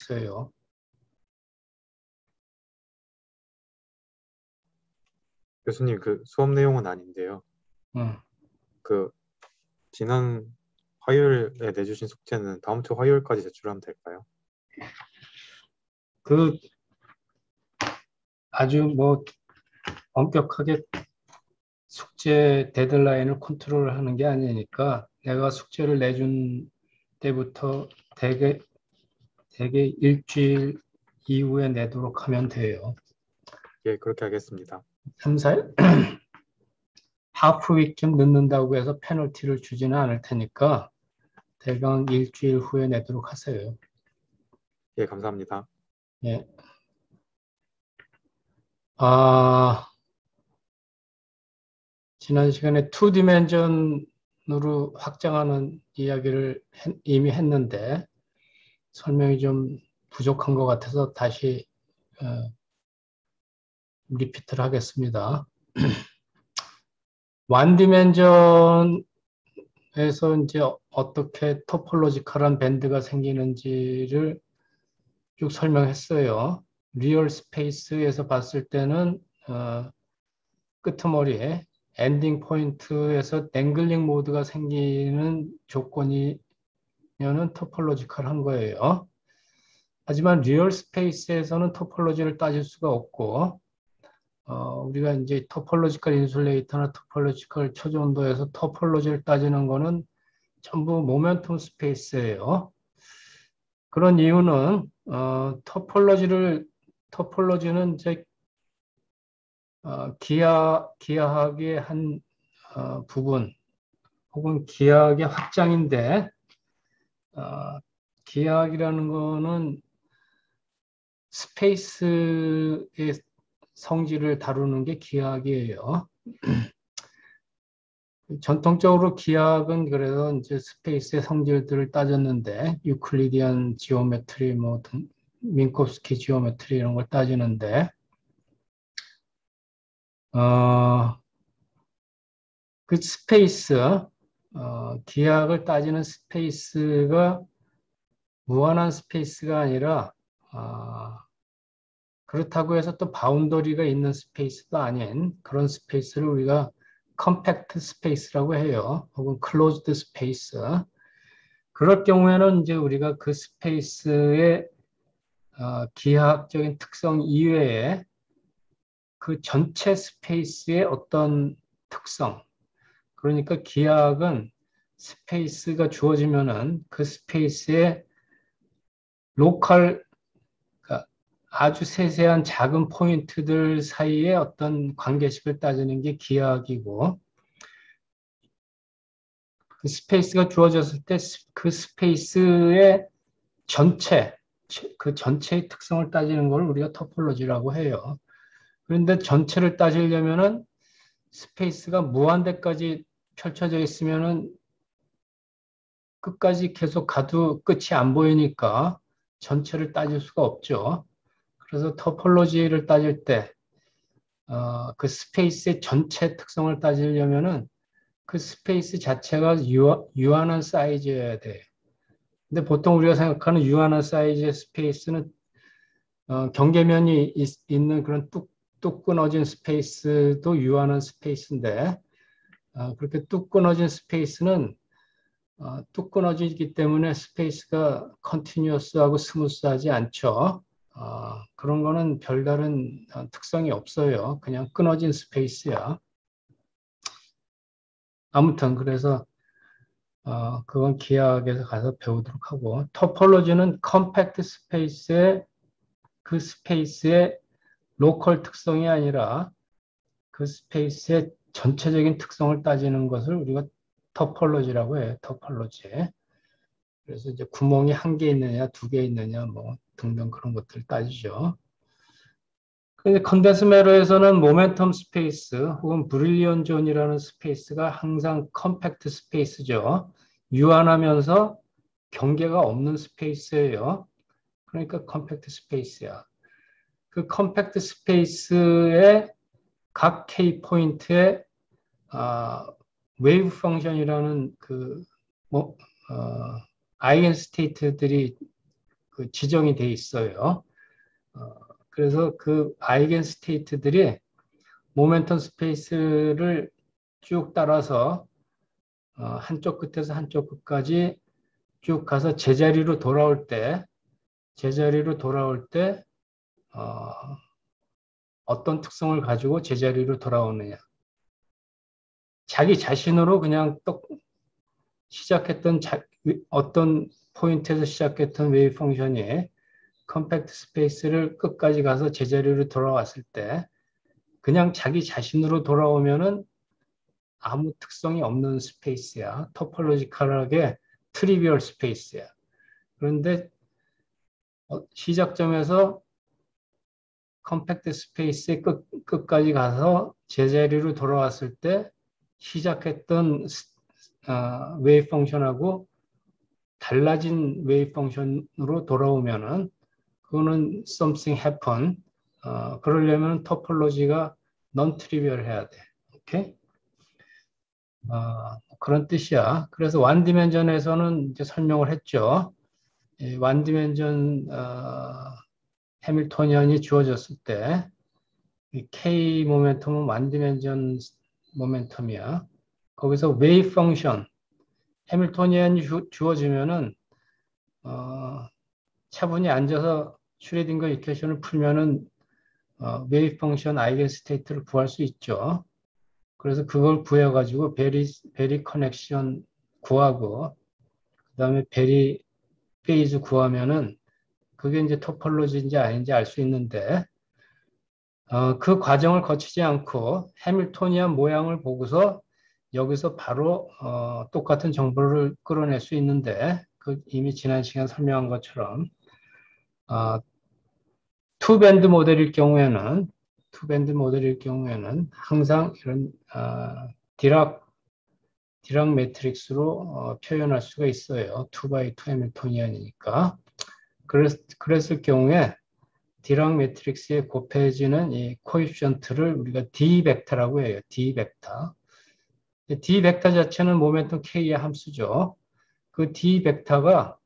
있어요. 교수님, 그 수업 내용은 아닌데요. 음. 그 지난 화요일에 내주신 숙제는 다음 주 화요일까지 제출하면 될까요? 그 아주 뭐 엄격하게 숙제 데드라인을 컨트롤하는 게 아니니까 내가 숙제를 내준 때부터 대개 일주일 이후에 내도록 하면 돼요. 예, 그렇게 하겠습니다. 3, 4일? 하프 위쯤 늦는다고 해서 페널티를 주지는 않을 테니까 대강 일주일 후에 내도록 하세요. 예, 감사합니다. 예. 아, 지난 시간에 2디멘전으로 확장하는 이야기를 이미 했는데 설명이 좀 부족한 것 같아서 다시 리피트를 하겠습니다. 1디멘전에서 이제 어떻게 토폴로지컬한 밴드가 생기는지를 쭉 설명했어요. 리얼 스페이스에서 봤을 때는 끄트머리에 엔딩 포인트에서 댕글링 모드가 생기는 조건이면은 토폴로지컬한 거예요. 하지만 리얼 스페이스에서는 토폴로지를 따질 수가 없고 우리가 이제 토폴로지컬 인슐레이터나 토폴로지컬 초전도에서 토폴로지를 따지는 거는 전부 모멘텀 스페이스예요. 그런 이유는 토폴로지는 이제 기하학의 한 부분 혹은 기하학의 확장인데 어, 기하학이라는 거는 스페이스의 성질을 다루는 게 기하학이에요. 전통적으로 기하학은 그래서 이제 스페이스의 성질들을 따졌는데 유클리디안 지오메트리 민코프스키 지오메트리 이런 걸 따지는데 어, 그 스페이스 기하학을 따지는 스페이스가 무한한 스페이스가 아니라 그렇다고 해서 또 바운더리가 있는 스페이스도 아닌 그런 스페이스를 우리가 컴팩트 스페이스라고 해요. 혹은 클로즈드 스페이스. 그럴 경우에는 이제 우리가 그 스페이스의 기하학적인 특성 이외에 그 전체 스페이스의 어떤 특성, 그러니까 기하학은 스페이스가 주어지면은 그 스페이스의 로컬, 그러니까 아주 세세한 작은 포인트들 사이에 어떤 관계식을 따지는 게 기하학이고, 그 스페이스가 주어졌을 때 그 스페이스의 전체, 그 전체의 특성을 따지는 걸 우리가 토폴로지라고 해요. 그런데 전체를 따지려면은 스페이스가 무한대까지 펼쳐져 있으면은 끝까지 계속 가도 끝이 안 보이니까 전체를 따질 수가 없죠. 그래서 토폴로지를 따질 때, 그 스페이스의 전체 특성을 따지려면은 그 스페이스 자체가 유한한 사이즈여야 돼. 근데 보통 우리가 생각하는 유한한 사이즈의 스페이스는 경계면이 있는 그런 뚝 끊어진 스페이스도 유한한 스페이스인데 그렇게 뚝 끊어진 스페이스는 뚝 끊어지기 때문에 스페이스가 컨티뉴어스하고 스무스하지 않죠. 그런 거는 별다른 특성이 없어요. 그냥 끊어진 스페이스야. 아무튼 그래서 그건 기하학에서 가서 배우도록 하고 토폴로지는 컴팩트 스페이스의 그 스페이스의 로컬 특성이 아니라 그 스페이스의 전체적인 특성을 따지는 것을 우리가 토폴로지라고 해요. 토폴로지. 그래서 이제 구멍이 한 개 있느냐, 두 개 있느냐, 뭐 등등 그런 것들을 따지죠. 근데 컨덴스 매러에서는 모멘텀 스페이스 혹은 브릴리언 존이라는 스페이스가 항상 컴팩트 스페이스죠. 유한하면서 경계가 없는 스페이스예요. 그러니까 컴팩트 스페이스야. 그 컴팩트 스페이스의 각 K 포인트에 웨이브 펑션이라는 그 뭐, 아이겐 스테이트들이 그 지정이 돼 있어요. 그래서 그 아이겐 스테이트들이 모멘텀 스페이스를 쭉 따라서 한쪽 끝에서 한쪽 끝까지 쭉 가서 제자리로 돌아올 때 어, 어떤 특성을 가지고 제자리로 돌아오느냐. 자기 자신으로 그냥 또 시작했던 어떤 포인트에서 시작했던 웨이브 펑션이 컴팩트 스페이스를 끝까지 가서 제자리로 돌아왔을 때 그냥 자기 자신으로 돌아오면은 아무 특성이 없는 스페이스야. 토폴로지컬하게 트리비얼 스페이스야. 그런데 시작점에서 컴팩트 스페이스의 끝까지 가서 제자리로 돌아왔을 때 시작했던 웨이브 펑션하고 달라진 웨이브 펑션으로 돌아오면은 그거는 something happen. 그러려면 토폴로지가 non trivial 해야 돼. 오케이? 그런 뜻이야. 그래서 완 디멘전에서는 이제 설명을 했죠. 완 디멘전 해밀토니언이 주어졌을 때 K 모멘텀은 완 디멘전 모멘텀이야. 거기서 웨이브 펑션 해밀토니언이 주어지면은 차분히 앉아서 슈레딩거 이퀘이션을 풀면은 웨이브 펑션 아이겐 스테이트를 구할 수 있죠. 그래서 그걸 구해가지고 베리 커넥션 구하고 그다음에 베리 페이즈 구하면은 그게 이제 토폴로지인지 아닌지 알 수 있는데 그 과정을 거치지 않고 해밀토니안 모양을 보고서 여기서 바로 똑같은 정보를 끌어낼 수 있는데 그 이미 지난 시간 설명한 것처럼 투밴드 모델일 경우에는 항상 이런 디락 매트릭스로 표현할 수가 있어요. 2x2 해밀토니안이니까. 그랬을 경우에 디락 매트릭스에 곱해지는 이 코이피션트를 우리가 D 벡터라고 해요. D 벡터. D 벡터 자체는 모멘텀 K의 함수죠. 그 D 벡터가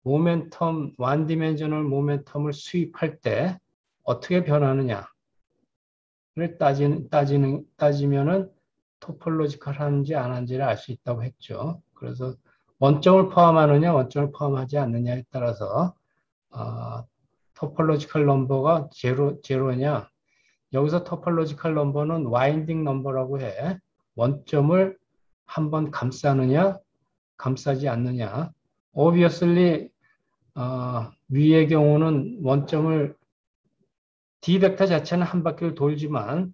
모멘텀, 완 디멘셔널 모멘텀을 수입할 때 어떻게 변하느냐를 따지면은 토폴로지컬 하는지 안 하는지를 알 수 있다고 했죠. 그래서 원점을 포함하느냐, 원점을 포함하지 않느냐에 따라서 토폴로지컬 넘버가 제로냐. 여기서 토폴로지컬 넘버는 와인딩 넘버라고 해. 원점을 한번 감싸느냐, 감싸지 않느냐. obviously 위의 경우는 원점을 D 벡터 자체는 한 바퀴를 돌지만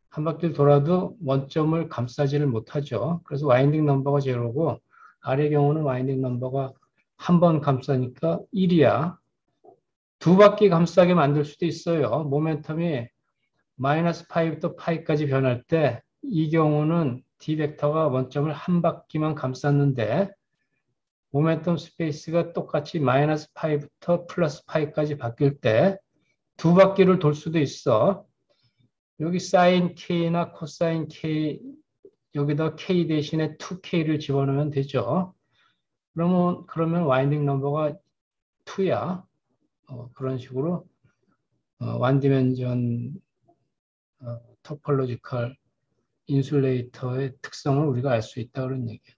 한 바퀴를 돌아도 원점을 감싸지를 못하죠. 그래서 와인딩 넘버가 제로고 아래 경우는 와인딩 넘버가 한 번 감싸니까 1이야. 두 바퀴 감싸게 만들 수도 있어요. 모멘텀이 마이너스 파이부터 파이까지 변할 때 이 경우는 D 벡터가 원점을 한 바퀴만 감쌌는데 모멘텀 스페이스가 똑같이 마이너스 파이부터 플러스 파이까지 바뀔 때 두 바퀴를 돌 수도 있어. 여기 사인 K나 코사인 K 여기다 K 대신에 2K를 집어넣으면 되죠. 그러면 와인딩 넘버가 2야. 그런 식으로 완디멘전 토폴로지컬 인슐레이터의 특성을 우리가 알 수 있다 그런 얘기예요.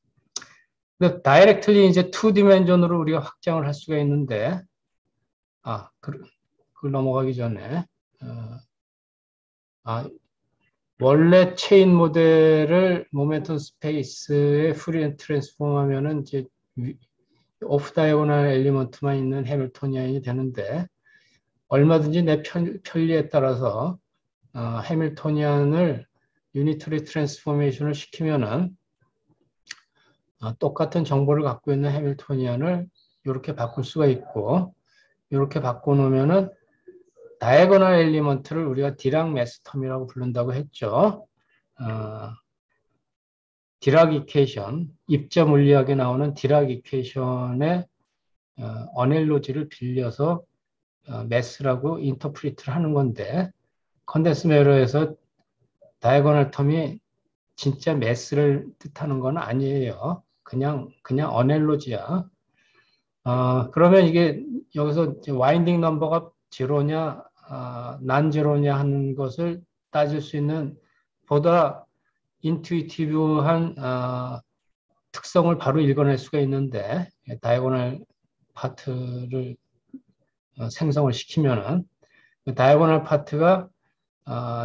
근데 다이렉트리 이제 2디멘전으로 우리가 확장을 할 수가 있는데 그걸 넘어가기 전에 원래 체인 모델을 모멘텀 스페이스에 푸리에 트랜스폼 하면은 이제 오프 다이고널 엘리먼트만 있는 해밀토니안이 되는데 얼마든지 내 편리에 따라서 해밀토니안을 유니터리 트랜스포메이션을 시키면은 똑같은 정보를 갖고 있는 해밀토니안을 이렇게 바꿀 수가 있고 이렇게 바꿔놓으면은 다이고널 엘리먼트를 우리가 디락 메스텀이라고 부른다고 했죠. 디락 이퀘이션, 입자 물리학에 나오는 디락 이퀘이션의 어넬로지를 빌려서 매스라고 인터프리트를 하는 건데 컨덴스 매러에서 다이고널 텀이 진짜 매스를 뜻하는 건 아니에요. 그냥 어넬로지야. 그러면 이게 여기서 와인딩 넘버가 제로냐, 난 제로냐 하는 것을 따질 수 있는 보다 인투이티브한 특성을 바로 읽어낼 수가 있는데, 다이아고널 파트를 생성을 시키면은 그 다이아고널 파트가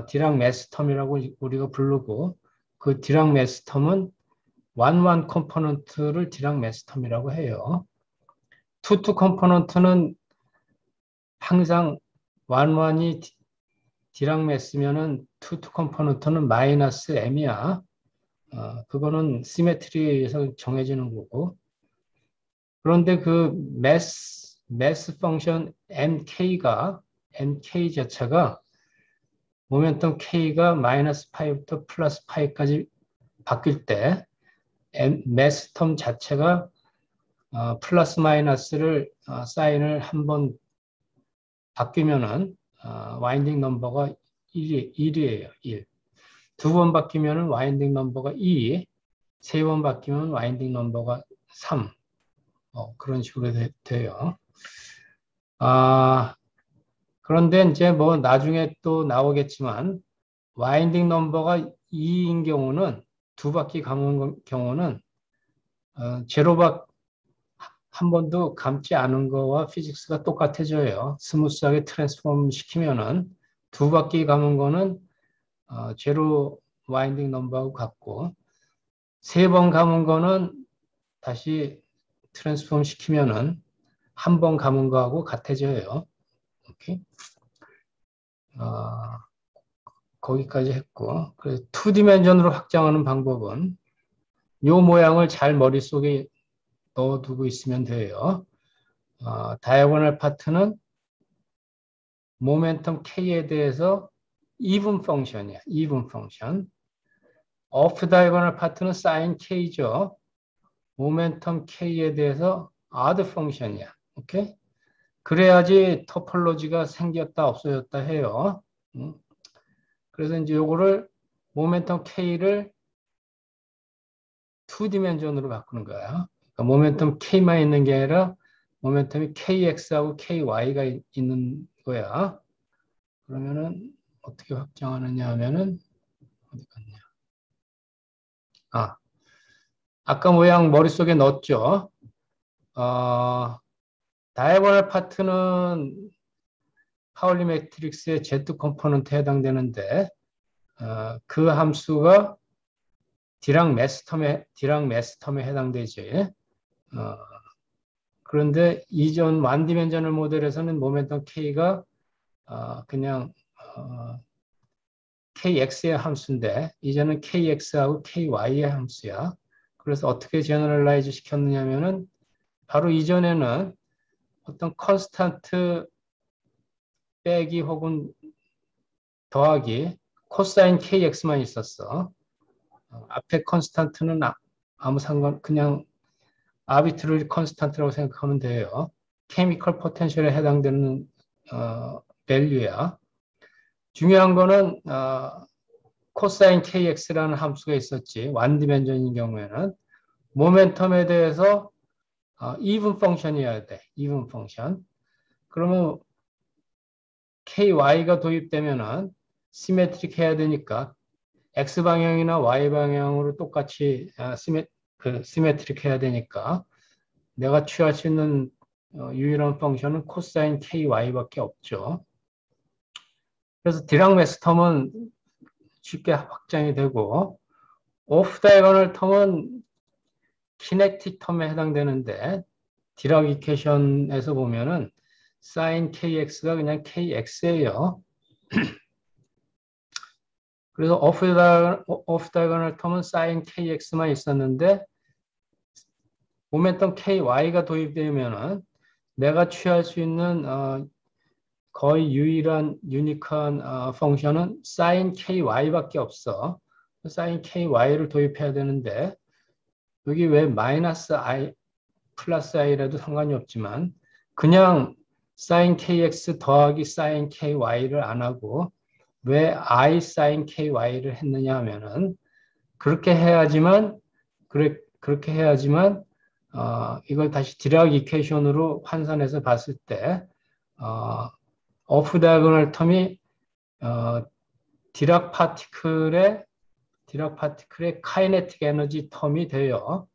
디락 매스텀이라고 우리가 부르고, 그 디락 매스텀은 완 컴포넌트를 디락 매스텀이라고 해요. 투 컴포넌트는 항상 완이 디락 매스면은 투 컴포넌트는 마이너스 m이야. 그거는 시메트리에서 정해지는 거고. 그런데 그 매스 펑션 mk 자체가 모멘텀 k가 마이너스 파이부터 플러스 파이까지 바뀔 때 매스텀 자체가 플러스 마이너스를 사인을 한번 바뀌면은 와인딩 넘버가 1이에요. 1. 두 번 바뀌면은 와인딩 넘버가 2, 세 번 바뀌면 와인딩 넘버가 3. 그런 식으로 돼요. 그런데 이제 뭐 나중에 또 나오겠지만 와인딩 넘버가 2인 경우는 두 바퀴 감은 경우는 제로박 한 번도 감지 않은 거와 피직스가 똑같아져요. 스무스하게 트랜스폼 시키면은 두 바퀴 감은 거는 제로 와인딩 넘버하고 같고 세 번 감은 거는 다시 트랜스폼 시키면은 한 번 감은 거하고 같아져요. 오케이. 거기까지 했고, 그래서 2디멘전으로 확장하는 방법은 이 모양을 잘 머릿속에 넣어두고 있으면 돼요. 다이아고널 파트는 모멘텀 k에 대해서 even 펑션이야. even 펑션. 오프 다이아고널 파트는 sin k죠. 모멘텀 k에 대해서 odd 펑션이야. 오케이? 그래야지 토폴로지가 생겼다 없어졌다 해요. 그래서 이제 요거를 모멘텀 k를 2디멘전으로 바꾸는 거야. 그러니까 모멘텀 k만 있는 게 아니라 모멘텀이 kx하고 ky가 있는 거야. 그러면은 어떻게 확정하느냐 하면은 어디 갔냐? 아까 모양 머릿속에 넣었죠. 다이아고널 파트는 파울리 매트릭스의 Z 컴포넌트에 해당되는데 그 함수가 디락 매스텀에 해당되지. 그런데 이전 완디멘전al 모델에서는 모멘텀 K가 그냥 KX의 함수인데 이제는 KX하고 KY의 함수야. 그래서 어떻게 제너럴라이즈 시켰느냐면은 바로 이전에는 어떤 컨스탄트 빼기 혹은 더하기 코사인 KX만 있었어. 앞에 컨스탄트는 아무 그냥 아비트러리 컨스탄트라고 생각하면 돼요. 케미컬 포텐셜에 해당되는 밸류야. 중요한 거는 코사인 kx라는 함수가 있었지. 완디멘전인 경우에는 모멘텀에 대해서 even 펑션이어야 돼. even 펑션. 그러면 ky가 도입되면은 시메트릭 해야 되니까 x 방향이나 y 방향으로 똑같이 시메트릭 해야 되니까 내가 취할 수 있는 유일한 펑션은 코사인 ky밖에 없죠. 그래서 디락 매스텀은 쉽게 확장이 되고 오프 다이거널 텀은 키네틱 텀에 해당되는데 디락 이퀘이션에서 보면은 sin kx가 그냥 kx예요. 그래서 오프 다이거널 텀은 sin kx만 있었는데 모멘텀 ky가 도입되면은 내가 취할 수 있는 거의 유일한 유니크한 펑션은 sin ky밖에 없어. sin ky를 도입해야 되는데 여기 왜 마이너스 i 플러스 i라도 상관이 없지만 그냥 sin kx 더하기 sin ky를 안 하고 왜 i sin ky를 했느냐 하면은 그렇게 해야지만 이걸 다시 디락 이퀘이션으로 환산해서 봤을 때 오프 다이아고널 텀이 디락 파티클의 카이네틱 에너지 텀이 돼요.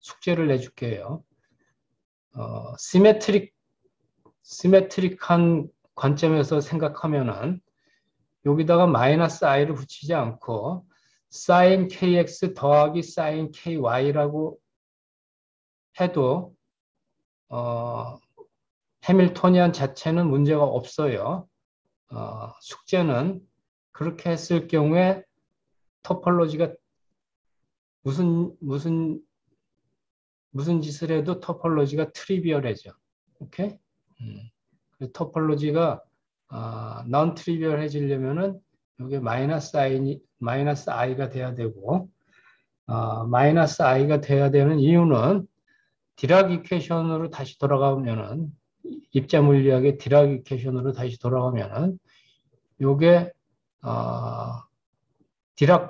숙제를 내줄게요. 시메트릭한 관점에서 생각하면은 여기다가 마이너스 i를 붙이지 않고 sin kx 더하기 sin ky라고 해도 해밀토니안 자체는 문제가 없어요. 숙제는 그렇게 했을 경우에 토폴로지가 무슨 짓을 해도 토폴로지가 트리비얼해져. 오케이? 토폴로지가 non 트리비얼해지려면은 이게 마이너스 i가 돼야 되고 마이너스 i가 돼야 되는 이유는 디락 이퀘이션으로 다시 돌아가면은 입자 물리학의 디락 이퀘이션으로 다시 돌아가면은 요게 디락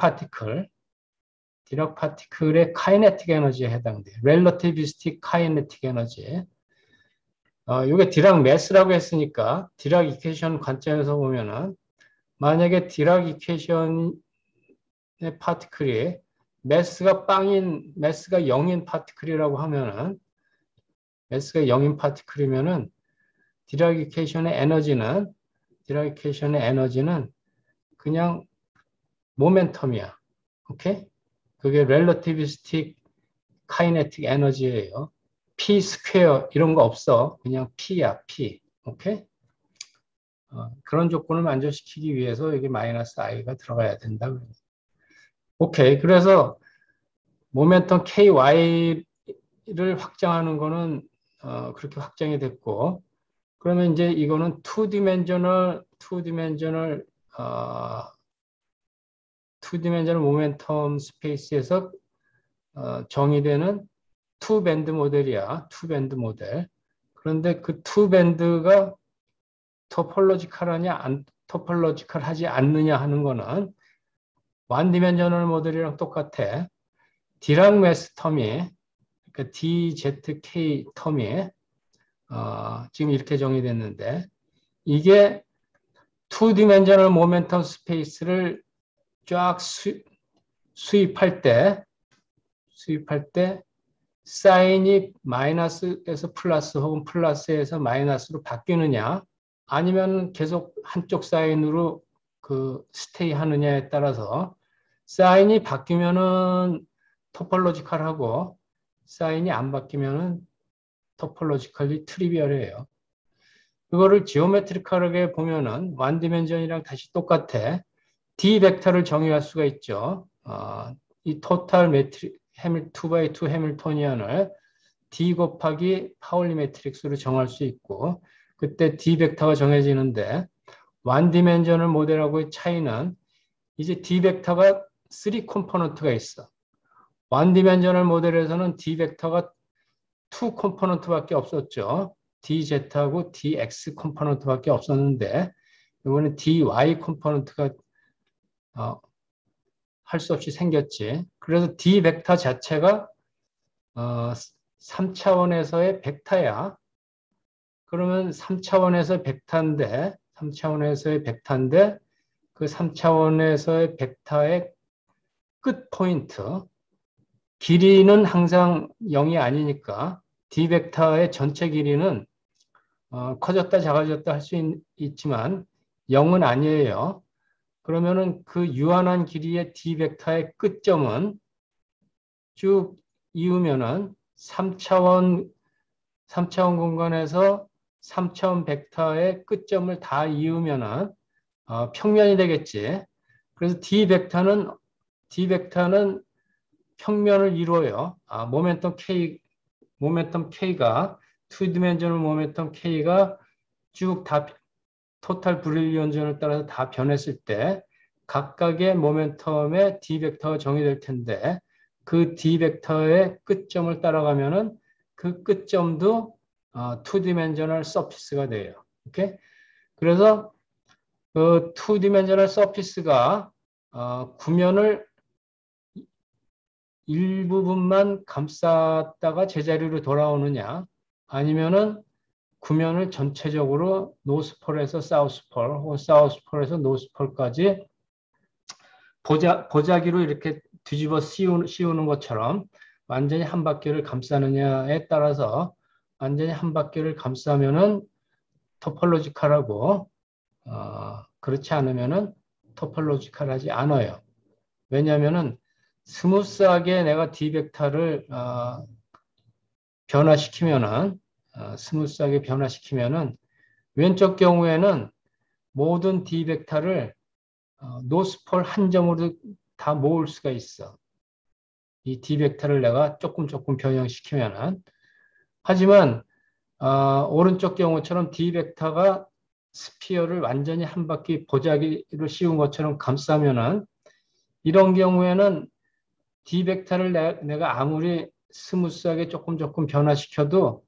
파티클의 카이네틱 에너지에 해당돼요. 렐러티비스틱 카이네틱 에너지. 이게 디락 매스라고 했으니까 디락 이퀘이션 관점에서 보면은 만약에 디락 이퀘이션의 파티클이 매스가 0인 파티클이라고 하면은 매스가 0인 파티클이면은 디락 이퀘이션의 에너지는 그냥 모멘텀이야. 오케이? 그게 렐러티비스틱 카이네틱 에너지예요. P 스퀘어 이런 거 없어. 그냥 P야, P. 오케이? 그런 조건을 만족시키기 위해서 여기 마이너스 i가 들어가야 된다. 오케이. 그래서 모멘텀 KY를 확장하는 거는 그렇게 확장이 됐고, 그러면 이제 이거는 투 디멘셔널 모멘텀 스페이스에서 정의되는 투 밴드 모델이야. 투 밴드 모델. 그런데 그 투 밴드가 토폴로지컬하지 않느냐 하는 거는 완 디멘셔널 모델이랑 똑같아. 디락 매스 텀이 그러니까 DZK 텀이 지금 이렇게 정의됐는데 이게 투 디멘셔널 모멘텀 스페이스를 쫙 수입할 때 사인이 마이너스에서 플러스 혹은 플러스에서 마이너스로 바뀌느냐 아니면 계속 한쪽 사인으로 그 스테이 하느냐에 따라서 사인이 바뀌면은 토폴로지컬하고 사인이 안 바뀌면은 토폴로지컬리 트리비얼이에요. 그거를 지오메트리컬하게 보면은 완 디멘전이랑 다시 똑같아. D 벡터를 정의할 수가 있죠. 이 토탈 매트릭 2x2 해밀토니언을 D 곱하기 파울리 매트릭스로 정할 수 있고 그때 D 벡터가 정해지는데 완 디멘전을 모델하고의 차이는 이제 D 벡터가 3 컴포넌트가 있어. 완 디멘전을 모델에서는 D 벡터가 2 컴포넌트밖에 없었죠. DZ하고 DX 컴포넌트밖에 없었는데 이번에 DY 컴포넌트가 할 수 없이 생겼지. 그래서 D 벡터 자체가 3차원에서의 벡터야. 그러면 3차원에서 벡터인데 그 3차원에서의 벡터의 끝 포인트 길이는 항상 0이 아니니까 D 벡터의 전체 길이는 커졌다 작아졌다 할 수 있지만 0은 아니에요. 그러면은 그 유한한 길이의 D 벡터의 끝점은 쭉 이으면은 3차원 공간에서 3차원 벡터의 끝점을 다 이으면은 평면이 되겠지. 그래서 D 벡터는 평면을 이루어요. 모멘텀 K가 투 디멘셔널 모멘텀 K가 쭉 다 토탈 브릴리언전을 따라서 다 변했을 때 각각의 모멘텀의 D 벡터가 정의될 텐데 그 D 벡터의 끝점을 따라가면은 그 끝점도 투 디멘셔널 서피스가 돼요. 오케이? 그래서 그 투 디멘셔널 서피스가 구면을 일부분만 감쌌다가 제자리로 돌아오느냐, 아니면은 구면을 전체적으로 노스폴에서 사우스폴, 혹은 사우스폴에서 노스폴까지 보자기로 이렇게 뒤집어 씌우는 것처럼 완전히 한 바퀴를 감싸느냐에 따라서 완전히 한 바퀴를 감싸면은 토폴로지컬하고 그렇지 않으면은 토폴로지컬하지 않아요. 왜냐하면은 스무스하게 내가 D벡터를 변화시키면은 스무스하게 변화시키면은 왼쪽 경우에는 모든 D벡터를 노스폴 한 점으로 다 모을 수가 있어. 이 D벡터를 내가 조금 변형시키면은. 하지만 오른쪽 경우처럼 D벡터가 스피어를 완전히 한 바퀴 보자기로 씌운 것처럼 감싸면은 이런 경우에는 D벡터를 내가 아무리 스무스하게 조금 변화시켜도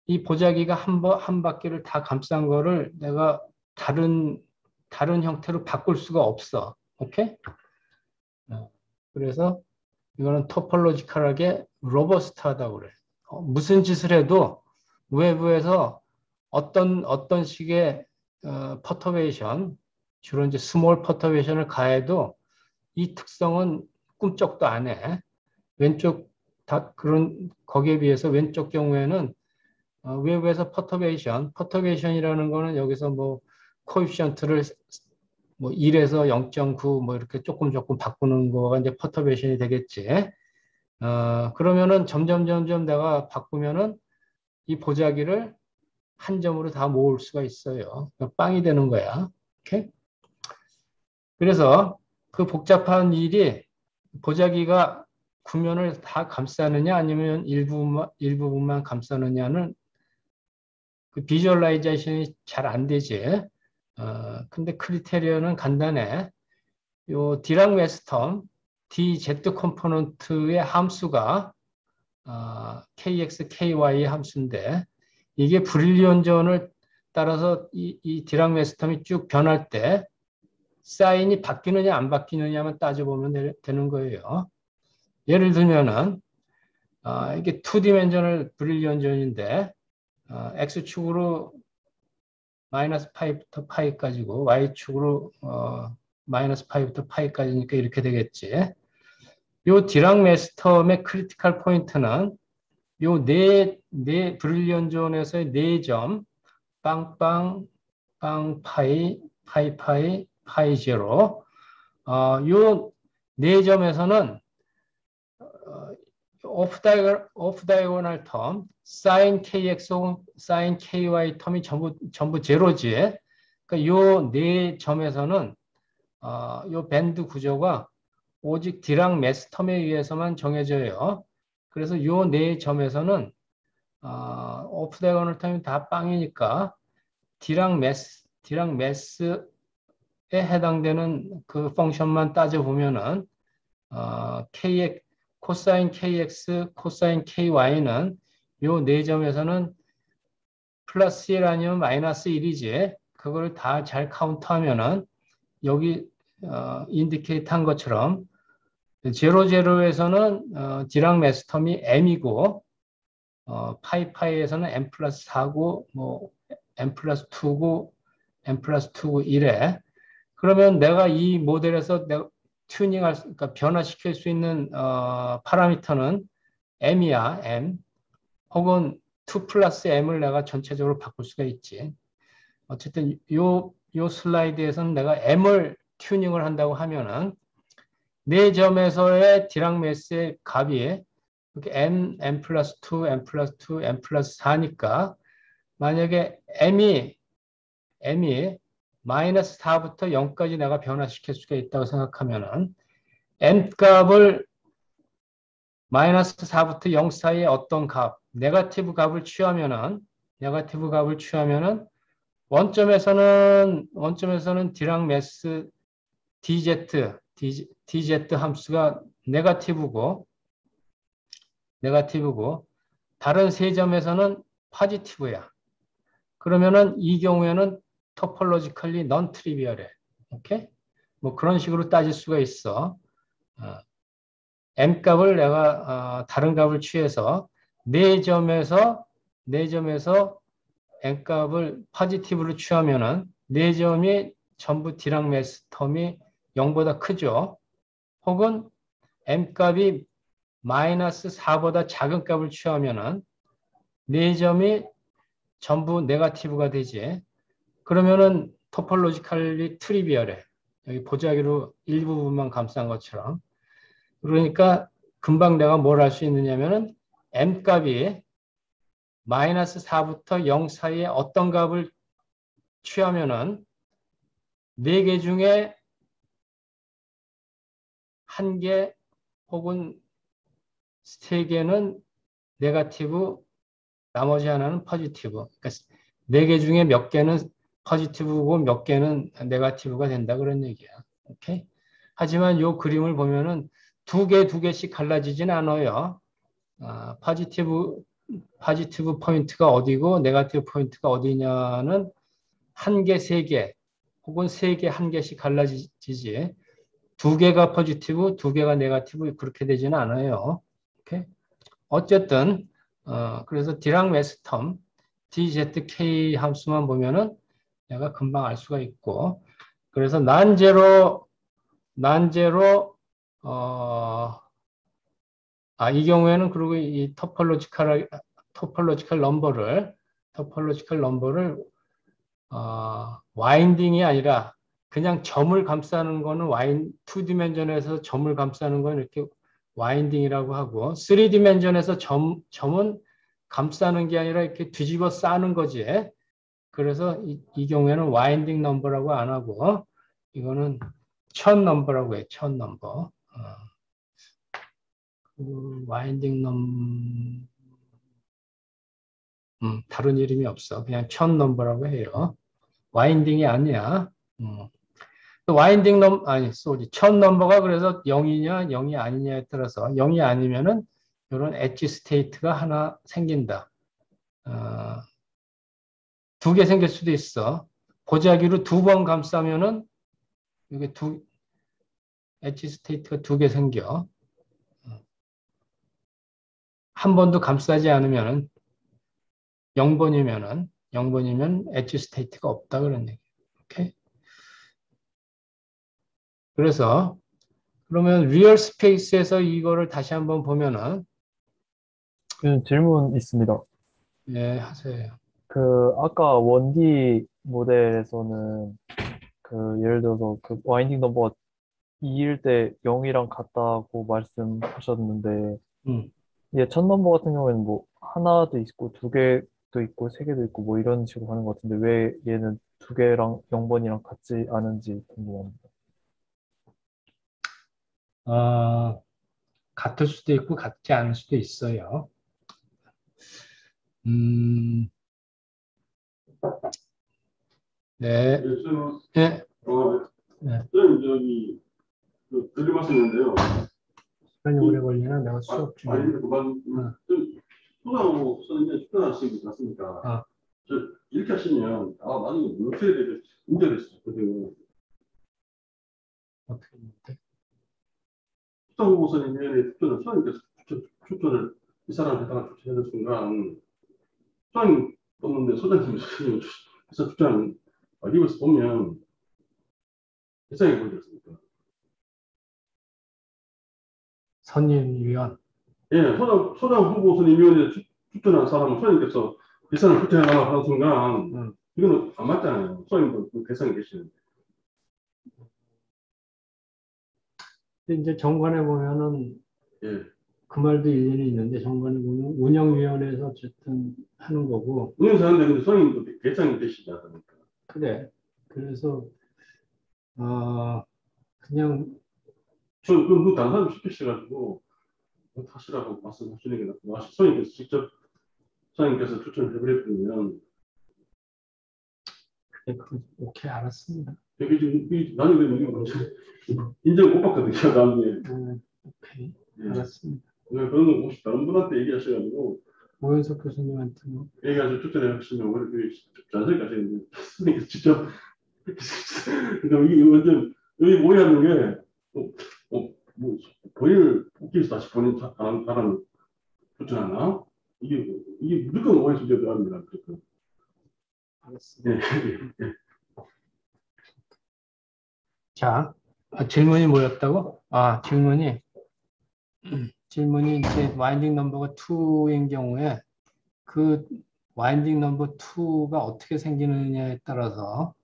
이 보자기가 한 바퀴를 다 감싼 거를 내가 다른 형태로 바꿀 수가 없어. 오케이? 그래서 이거는 토폴로지컬하게 로버스트하다고 그래. 무슨 짓을 해도 외부에서 어떤 식의 퍼터베이션, 주로 이제 스몰 퍼터베이션을 가해도 이 특성은 꿈쩍도 안 해. 왼쪽 거기에 비해서 왼쪽 경우에는 외부에서 퍼터베이션이라는 거는 여기서 뭐 코에피션트를 뭐 1에서 0.9 뭐 이렇게 조금 바꾸는 거가 이제 퍼터베이션이 되겠지. 그러면은 점점 내가 바꾸면은 이 보자기를 한 점으로 다 모을 수가 있어요. 빵이 되는 거야. 오케이? 그래서 그 복잡한 일이 보자기가 구면을 다 감싸느냐 아니면 일부분만 감싸느냐는 그 비주얼라이제이션이 잘 안 되지. 근데 크리테리어는 간단해. 요 디락 웨스텀 DZ 컴포넌트의 함수가 KX, KY 함수인데 이게 브릴리언 존을 따라서 이 디락 웨스텀이 쭉 변할 때 사인이 바뀌느냐 안 바뀌느냐만 따져보면 되는 거예요. 예를 들면은 이게 2디멘전을 브릴리언 존인데 X축으로 마이너스 파이부터 파이까지고 Y축으로 마이너스 파이부터 파이까지니까 이렇게 되겠지. 요 디락 메스텀의 크리티컬 포인트는 요 브릴리언 존에서의 4점 빵빵 빵파이 파이파이 파이제로 요 4점에서는 오프 다이고널 텀 사인 KX 혹은 사인 KY 텀이 전부 제로지. 그러니까 요 4점에서는 요 밴드 구조가 오직 디락 메스텀에 의해서만 정해져요. 그래서 요 4점에서는 오프 다이고널 텀이 다 빵이니까 디락 메스에 해당되는 그 펑션만 따져보면은 KX, 코사인 KX, 코사인 KY는 요 4점에서는 플러스 1 아니면 마이너스 1이지. 그걸 다 잘 카운트하면은 여기 인디케이트 한 것처럼 제로에서는 디락 메스텀이 M이고 파이에서는 M 플러스 4고 뭐 M 플러스 2고 M 플러스 2고 이래. 그러면 내가 이 모델에서 내가 그러니까 변화시킬 수 있는 파라미터는 M이야, M. 혹은 2 플러스 M을 내가 전체적으로 바꿀 수가 있지. 어쨌든 요 슬라이드에서는 내가 M을 튜닝을 한다고 하면은 4점에서의 디락 메스의 값이 이렇게 M 플러스 2, M 플러스 2, M 플러스 4니까 만약에 M이 마이너스 4부터 0까지 내가 변화시킬 수가 있다고 생각하면은 M 값을 마이너스 4부터 0 사이에 어떤 값, 네거티브 값을 취하면은 원점에서는 디락 메스 DZ 함수가 네거티브고 다른 세 점에서는 포지티브야. 그러면은 이 경우에는 토폴로지컬리 넌 트리비얼해. 오케이? 뭐 그런 식으로 따질 수가 있어. M 값을 내가 다른 값을 취해서 4점에서 M 값을 포지티브로 취하면은 4점이 전부 D랑 매스 텀이 0보다 크죠. 혹은 M 값이 마이너스 4보다 작은 값을 취하면은 4점이 전부 네거티브가 되지. 그러면은 토폴로지컬리 트리비얼해. 여기 보자기로 일부분만 감싼 것처럼. 그러니까 금방 내가 뭘 할 수 있느냐면은 M 값이 마이너스 4부터 0 사이에 어떤 값을 취하면은 4개 중에 1개 혹은 3개는 네거티브, 나머지 하나는 포지티브. 그러니까 4개 중에 몇 개는 포지티브고 몇 개는 네거티브가 된다 그런 얘기야. 오케이? 하지만 이 그림을 보면은 두 개씩 갈라지진 않아요. 포지티브 포인트가 어디고 네거티브 포인트가 어디냐는 1개, 3개 혹은 3개, 1개씩 갈라지지 2개가 포지티브, 2개가 네거티브 그렇게 되지는 않아요. 오케이? 어쨌든 그래서 D랑 매스텀 DZK 함수만 보면은 내가 금방 알 수가 있고 그래서 난제로 어, 이 경우에는 그리고 이 토폴로지컬 넘버를 와인딩이 아니라 그냥 점을 감싸는 거는 투 디멘전에서 점을 감싸는 건 이렇게 와인딩이라고 하고 3디멘전에서 점은 감싸는 게 아니라 이렇게 뒤집어 싸는 거지. 그래서 이 경우에는 와인딩 넘버라고 안 하고 이거는 천 넘버라고 해. 천 넘버. 와인딩 다른 이름이 없어. 그냥 천 넘버라고 해요. 와인딩이 아니야. 와인딩 아니, 쏘리. 천 넘버가 그래서 0이냐, 0이 아니냐에 따라서 0이 아니면은 이런 엣지 스테이트가 하나 생긴다. 2개 생길 수도 있어. 보자기로 2번 감싸면은 이게 엣지 스테이트가 2개 생겨. 한 번도 감싸지 않으면은 0번이면 엣지 스테이트가 없다 그런 얘기. 오케이? 그래서 그러면 리얼 스페이스에서 이거를 다시 한번 보면은 질문 있습니다. 예, 하세요. 아까 1D 모델에서는 예를 들어서 와인딩 넘버가 2일 때 0이랑 같다고 말씀하셨는데, 음. 이게 첫 넘버 같은 경우에는 뭐 하나도 있고 두 개도 있고 세 개도 있고 뭐 이런 식으로 하는 것 같은데 왜 얘는 두 개랑 0번이랑 같지 않은지 궁금합니다. 같을 수도 있고 같지 않을 수도 있어요. 음, 네. 네, 저는 네. 네. 저는 저기 드리마스인데요. 시간이 오래 걸리나 내가 수업 중에. 아니 그만 소나무 쓰는 게 특별한 수익이 났으니까 저 이렇게 하시면 나중에 물체에 대해 문제가 될수 있거든요. 어떻게 했는데? 수상 후보선님의 투표는 소장님께서 추천을 이 사람에다가 추천하는 순간 소장님 떴는데 소장님이 해서 추천한 리버스 보면 세상에 보여졌습니까? 선임위원. 예, 소장 후보 선임위원회 추천한 사람은 소장님께서 대상을 추천하라고 하는 순간 이거는 안 맞잖아요. 소장님도 그 대상에 계시는데. 근데 이제 정관에 보면은 예. 그 말도 일리는 있는데 정관에 보면 운영위원회에서 어쨌든 하는 거고. 운영사는데 근데 소장님도 대상이 되시지 않습니까? 그래. 그래서 그냥 그 다른 사람 시키셔가지고 하시라고 말씀하시는 게 낫고 소장님께서 직접 소장님께서 추천을 해버렸으면 오케이 알았습니다. 이게 지금 나중에 되면 인정 못 받거든요. 나중에. 오케이 예. 알았습니다. 그런 거 혹시 다른 분한테 얘기하셔가지고 오현석 교수님한테 뭐. 얘기하셔서 추천해 하시면 오히려 잔소리 하시는데 선생님께서 직접 근데 이게 완전 여기 모의하는 게 뭐 본인을 뽑기에서 다시 본인 다른 추천하나? 이게 무조건 오해 소지가 들어갑니다. 무조건. 알겠습니다. 예. 자, 질문이 뭐였다고? 질문이 이제 와인딩 넘버가 2인 경우에 그 와인딩 넘버 2가 어떻게 생기느냐에 따라서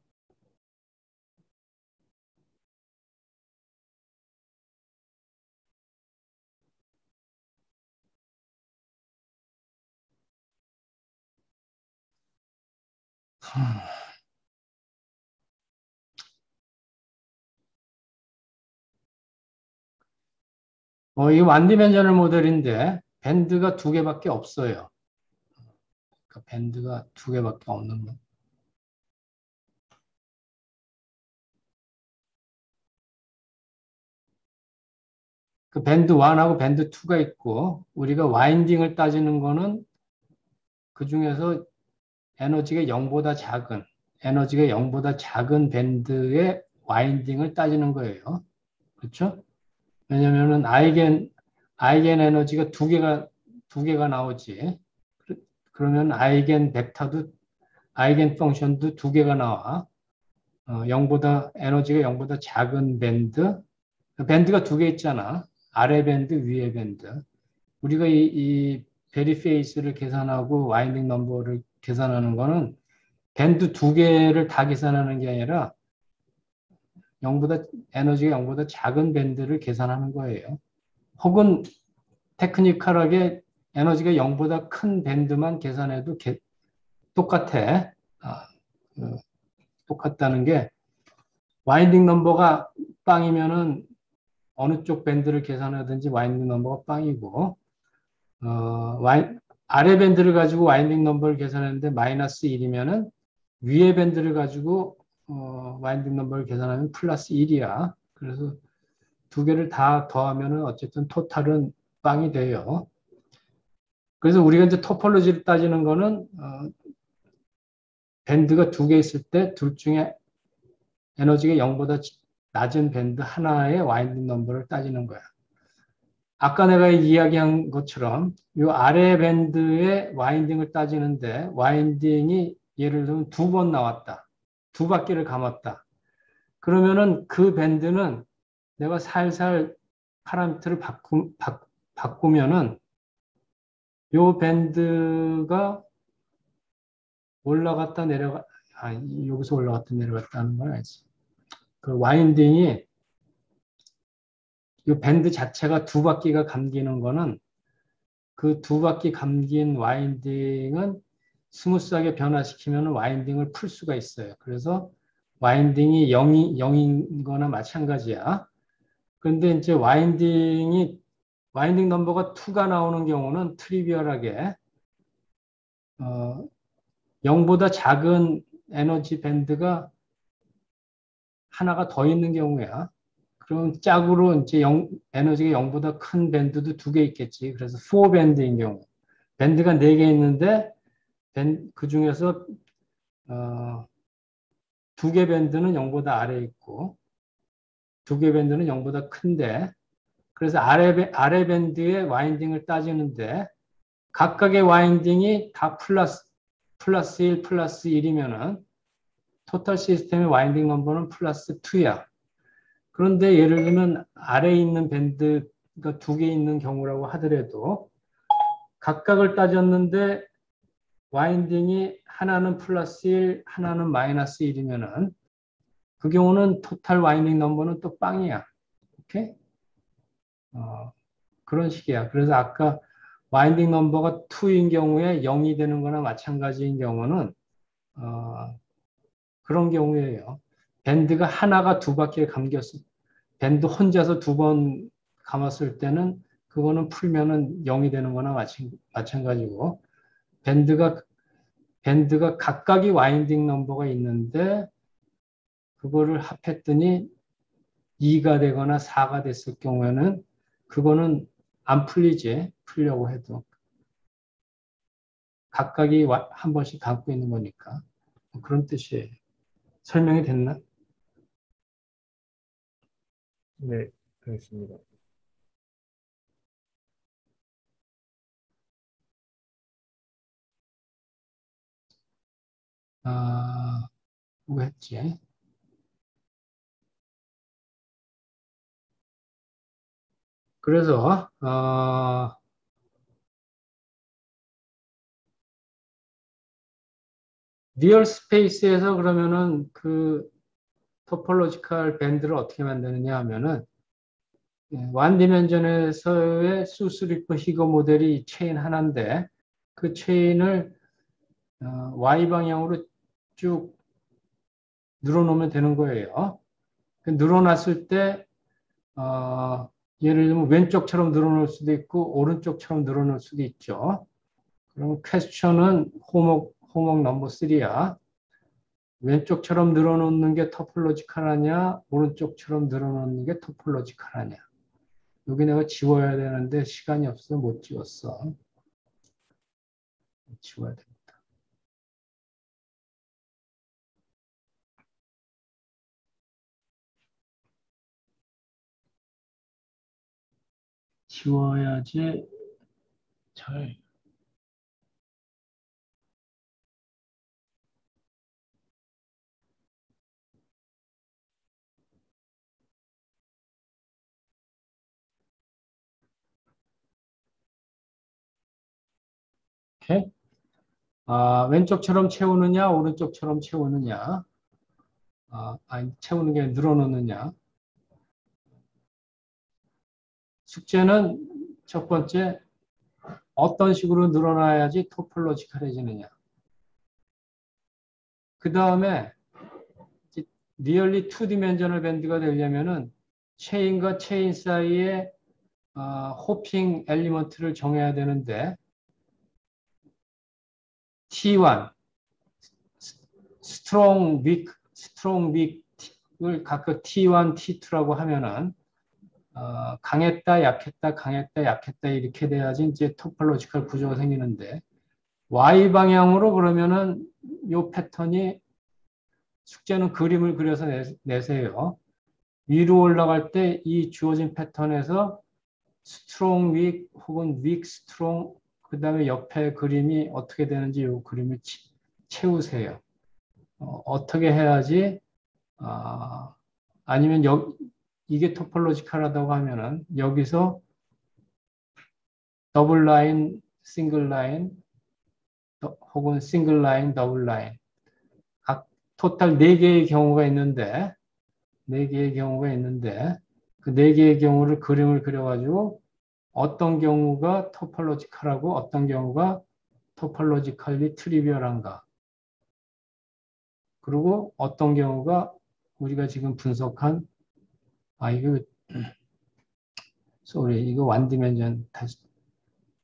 이 완디멘셔널 모델인데 밴드가 2개밖에 없어요. 그러니까 밴드가 2개밖에 없는 거. 그 밴드 1하고 밴드 2가 있고 우리가 와인딩을 따지는 거는 그 중에서 에너지가 0보다 작은 밴드의 와인딩을 따지는 거예요. 그렇죠? 왜냐면은 아이겐 에너지가 두 개가 나오지. 그러면 아이겐 펑션도 2개가 나와. 에너지가 0보다 작은 밴드가 2개 있잖아. 아래 밴드, 위에 밴드. 우리가 이 베리페이스를 계산하고 와인딩 넘버를 계산하는 거는 밴드 2개를 다 계산하는 게 아니라 에너지가 0보다 작은 밴드를 계산하는 거예요. 혹은 테크니컬하게 에너지가 0보다 큰 밴드만 계산해도 똑같아. 똑같다는 게 와인딩 넘버가 빵이면은 어느 쪽 밴드를 계산하든지 와인딩 넘버가 빵이고 아래 밴드를 가지고 와인딩 넘버를 계산했는데 마이너스 1이면은 위에 밴드를 가지고 와인딩 넘버를 계산하면 플러스 1이야. 그래서 2개를 다 더하면은 어쨌든 토탈은 빵이 돼요. 그래서 우리가 이제 토폴로지를 따지는 거는 밴드가 2개 있을 때 둘 중에 에너지가 0보다 낮은 밴드 하나의 와인딩 넘버를 따지는 거야. 아까 내가 이야기한 것처럼 이 아래 밴드의 와인딩을 따지는데 와인딩이 예를 들면 2번 나왔다. 2바퀴를 감았다. 그러면은 그 밴드는 내가 살살 파라미터를 바꾸면은 요 밴드가 올라갔다 여기서 올라갔다 내려갔다 하는 건 아니지. 그 와인딩이 이 밴드 자체가 2바퀴가 감기는 거는 그 2바퀴 감긴 와인딩은 스무스하게 변화시키면 와인딩을 풀 수가 있어요. 그래서 와인딩이 0인 거나 마찬가지야. 그런데 이제 와인딩 넘버가 2가 나오는 경우는 트리비얼하게 0보다 작은 에너지 밴드가 하나가 더 있는 경우야. 그럼 짝으로 이제 에너지가 0보다 큰 밴드도 2개 있겠지. 그래서 4밴드인 경우. 밴드가 4개 있는데 그 중에서 2개 밴드는 0보다 아래에 있고 2개 밴드는 0보다 큰데 그래서 아래 밴드의 와인딩을 따지는데 각각의 와인딩이 다 플러스 1, 플러스 1이면은 토탈 시스템의 와인딩 넘버는 플러스 2야. 그런데 예를 들면 아래에 있는 밴드가 2개 있는 경우라고 하더라도 각각을 따졌는데 와인딩이 하나는 플러스 1, 하나는 마이너스 1이면은 그 경우는 토탈 와인딩 넘버는 또 빵이야. 오케이? 그런 식이야. 그래서 아까 와인딩 넘버가 2인 경우에 0이 되는 거나 마찬가지인 경우는 그런 경우예요. 밴드가 하나가 2바퀴에 감겼을 밴드 혼자서 2번 감았을 때는 그거는 풀면은 0이 되는 거나 마찬가지고 밴드가 각각이 와인딩 넘버가 있는데 그거를 합했더니 2가 되거나 4가 됐을 경우에는 그거는 안 풀리지. 풀려고 해도. 각각이 한 번씩 갖고 있는 거니까. 그런 뜻이에요. 설명이 됐나? 네, 알겠습니다. 뭐 했지? 그래서 리얼 스페이스에서 그러면은 그 토폴로지컬 밴드를 어떻게 만드느냐 하면은 완 디멘전에서의 수스리프 히거 모델이 체인 하나인데 그 체인을 Y 방향으로 쭉 늘어놓으면 되는 거예요. 그 늘어났을 때 예를 들면 왼쪽처럼 늘어놓을 수도 있고 오른쪽처럼 늘어놓을 수도 있죠. 그럼 퀘스천은 호목 넘버 3야. 왼쪽처럼 늘어놓는 게 토폴로지컬하냐, 오른쪽처럼 늘어놓는 게 토폴로지컬하냐. 여기 내가 지워야 되는데 시간이 없어서 못 지웠어. 지워야 됩니다. 지워야지 잘. 오케이? 왼쪽처럼 채우느냐, 오른쪽처럼 채우느냐, 아니, 채우는 게 늘어놓느냐. 숙제는 첫 번째, 어떤 식으로 늘어나야지 토폴로지컬해지느냐. 그 다음에, 리얼리 2디멘셔널 밴드가 되려면은 체인과 체인 사이에 호핑 엘리먼트를 정해야 되는데, T1, 스트롱 윅을 각각 T1, T2라고 하면은 강했다, 약했다, 강했다, 약했다 이렇게 돼야지 이제 토폴로지컬 구조가 생기는데 Y 방향으로 그러면은 요 패턴이 숙제는 그림을 그려서 내세요. 위로 올라갈 때 이 주어진 패턴에서 스트롱 윅 혹은 윅 스트롱 그 다음에 옆에 그림이 어떻게 되는지 이 그림을 채우세요. 어떻게 해야지 아니면 이게 토폴로지컬하다고 하면은 여기서 더블 라인, 싱글 라인 혹은 싱글 라인, 더블 라인 각 토탈 4개의 경우가 있는데 4개의 경우가 있는데 그 4개의 경우를 그림을 그려가지고 어떤 경우가 토폴로지컬하고 어떤 경우가 토폴로지컬리 트리비얼한가 그리고 어떤 경우가 우리가 지금 분석한 이거 이거 원디멘전 다시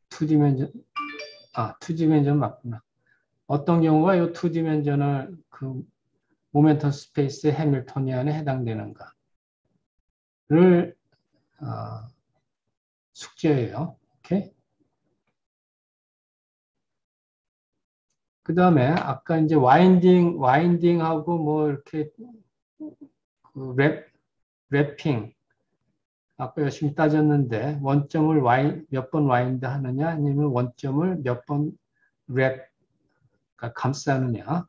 투디멘전 2디멘전 맞구나. 어떤 경우가 이 2디멘전을 그 모멘텀 스페이스의 해밀토니안에 해당되는가를 숙제예요. 오케이? 그 다음에 아까 이제 와인딩하고 뭐 이렇게 그 랩핑 아까 열심히 따졌는데 원점을 몇 번 와인드 하느냐 아니면 원점을 몇 번 랩 그러니까 감싸느냐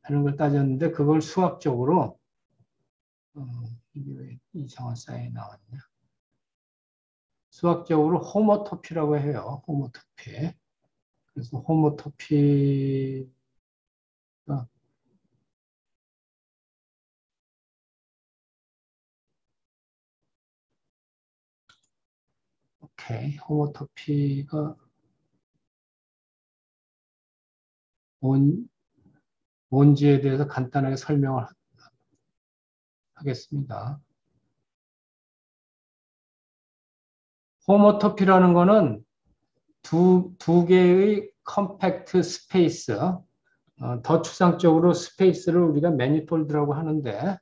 하는 걸 따졌는데 그걸 수학적으로 이게 왜 이상한 사인이 나왔냐 수학적으로 호모토피라고 해요. 호모토피. 그래서 호모토피가 오케이. 호모토피가 뭔지에 대해서 간단하게 설명을 하겠습니다. 호모토피라는 거는 두 개의 컴팩트 스페이스, 더 추상적으로 스페이스를 우리가 매니폴드라고 하는데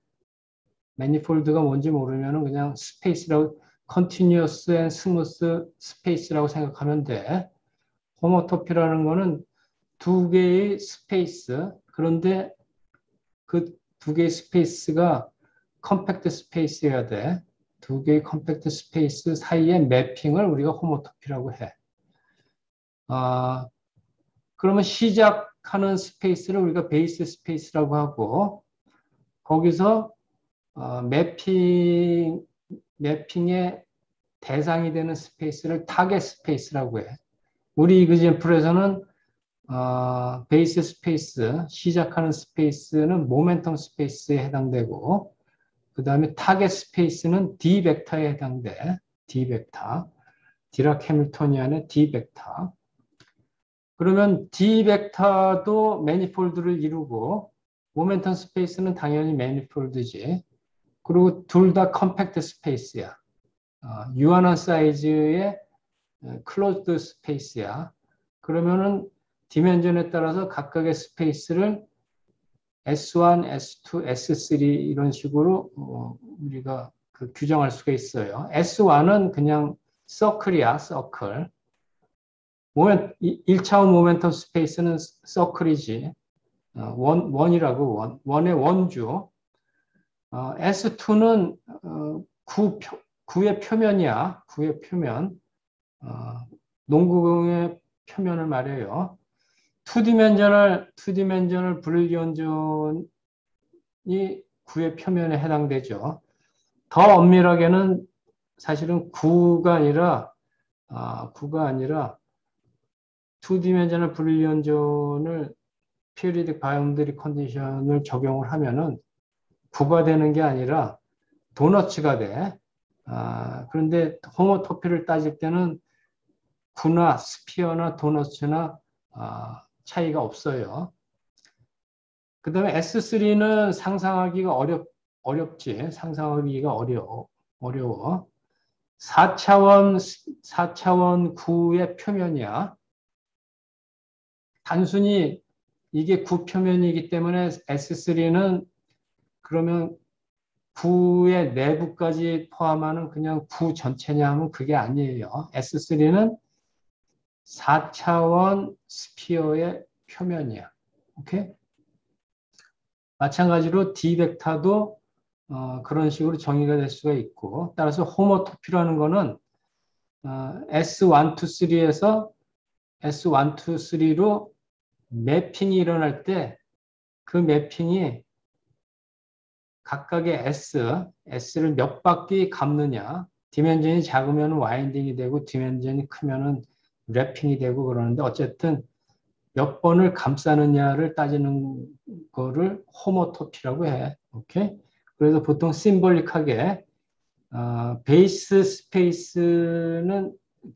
매니폴드가 뭔지 모르면 그냥 스페이스라고 컨티뉴어스 앤 스무스 스페이스라고 생각하면 돼. 호모토피라는 거는 두 개의 스페이스 그런데 그 두 개의 스페이스가 컴팩트 스페이스여야 돼. 두 개의 컴팩트 스페이스 사이의 매핑을 우리가 호모토피라고 해. 그러면 시작 시작하는 스페이스를 우리가 베이스 스페이스라고 하고, 거기서 매핑의 대상이 되는 스페이스를 타겟 스페이스라고 해. 우리 이그젠플에서는 베이스 스페이스, 시작하는 스페이스는 모멘텀 스페이스에 해당되고, 그 다음에 타겟 스페이스는 D 벡터에 해당돼. D 벡터. 디락 해밀토니안의 D 벡터. 그러면 D 벡터도 매니폴드를 이루고, 모멘텀 스페이스는 당연히 매니폴드지. 그리고 둘 다 컴팩트 스페이스야. 유한한 사이즈의 클로즈드 스페이스야. 그러면은 디멘전에 따라서 각각의 스페이스를 S1, S2, S3 이런 식으로 우리가 규정할 수가 있어요. S1은 그냥 서클이야, 서클. 1차원 모멘텀 스페이스는 서클이지. 원이라고, 원의 원주. S2는 구의 표면이야. 구의 표면. 농구공의 표면을 말해요. 투디멘전al 브릴리언존이 구의 표면에 해당되죠. 더 엄밀하게는 사실은 구가 아니라 투디멘전al 브릴리언존을 피리오딕 바운더리 컨디션을 적용을 하면은 구가 되는 게 아니라 도너츠가 돼. 그런데 호모토피를 따질 때는 구나 스피어나 도너츠나 차이가 없어요. 그 다음에 S3는 상상하기가 어렵지. 상상하기가 어려워. 4차원 구의 표면이야. 단순히 이게 구 표면이기 때문에 S3는 그러면 구의 내부까지 포함하는 그냥 구 전체냐 하면 그게 아니에요. S3는 4차원 스피어의 표면이야. 오케이? 마찬가지로 D 벡터도 그런 식으로 정의가 될 수가 있고, 따라서 호모토피라는 거는 S1, 2, 3에서 S1, 2, 3로 매핑이 일어날 때 그 매핑이 각각의 S를 몇 바퀴 감느냐. 디멘전이 작으면 와인딩이 되고 디멘전이 크면은 랩핑이 되고 그러는데 어쨌든 몇 번을 감싸느냐를 따지는 거를 호모토피라고 해. 오케이? 그래서 보통 심볼릭하게 베이스 스페이스도 S1, 2,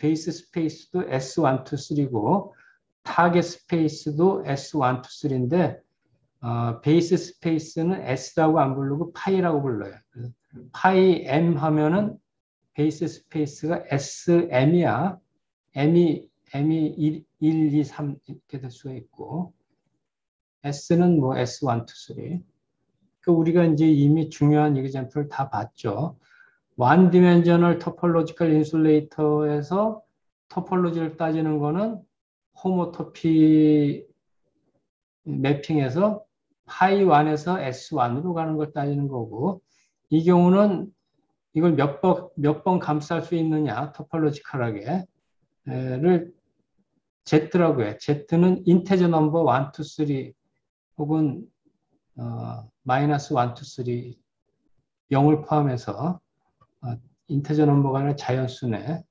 3고 타겟 스페이스도 S1, 2, 3인데 베이스 스페이스는 S라고 안 부르고 파이라고 불러요. 파이 M 하면은 베이스 스페이스가 SM이야. M이 1, 2, 3 이렇게 될 수가 있고 S는 뭐 S1, 2, 3. 그 우리가 이제 이미 중요한 이그젠플을 다 봤죠. 원 디멘셔널 토폴로지컬 인슐레이터에서 토폴로지를 따지는 거는 호모토피 매핑에서 파이 1에서 S1으로 가는 걸 따지는 거고, 이 경우는 이걸 몇 번 감쌀 수 있느냐, 토폴로지컬하게, 를 Z라고 해. Z는 인테저 넘버 1, 2, 3 혹은 마이너스 1, 2, 3 0을 포함해서 인테저 넘버가 아니라 자연수네.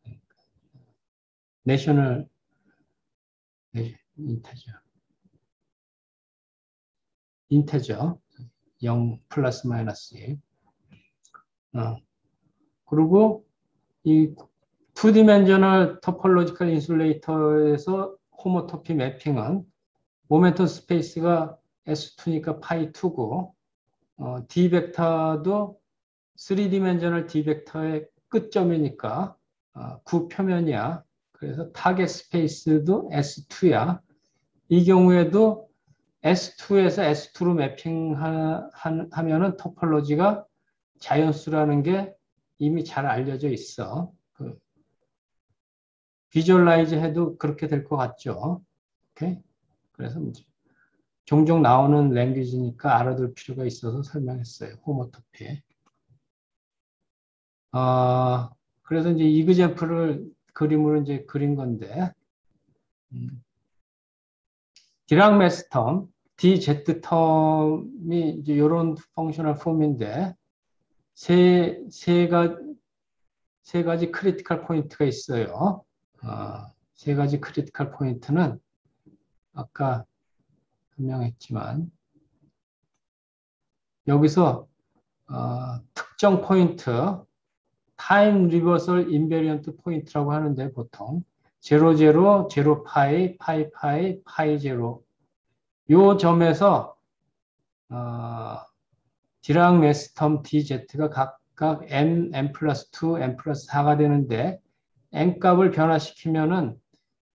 내셔널 인테저 0 플러스 마이너스 1. 그리고 이 투디멘셔널 토폴로지컬 인슐레이터에서 호모토피 매핑은 모멘텀 스페이스가 S2니까 파이 2고 D 벡터도 3디멘셔널 D 벡터의 끝점이니까 구 표면이야. 그래서 타겟 스페이스도 S2야. 이 경우에도 S2에서 S2로 매핑하면은 토폴로지가 자연수라는 게 이미 잘 알려져 있어. 비주얼라이즈 해도 그렇게 될 것 같죠. 오케이? 그래서 종종 나오는 랭귀지니까 알아둘 필요가 있어서 설명했어요. 호모토피. 그래서 이제 이그젠플을 그림으로 이제 그린 건데, 디락 매스 텀, dz 텀이 이제 이런 펑셔널 폼인데 세 가지 크리티컬 포인트가 있어요. 세 가지 크리티컬 포인트는 아까 설명했지만 여기서 특정 포인트 타임 리버설 인베리언트 포인트라고 하는데 보통 00, 0 파이, 파이 파이, 파이 제로 요 점에서 디락 매스텀 dz가 각각 n 플러스 2, n 플러스 4가 되는데 n 값을 변화시키면은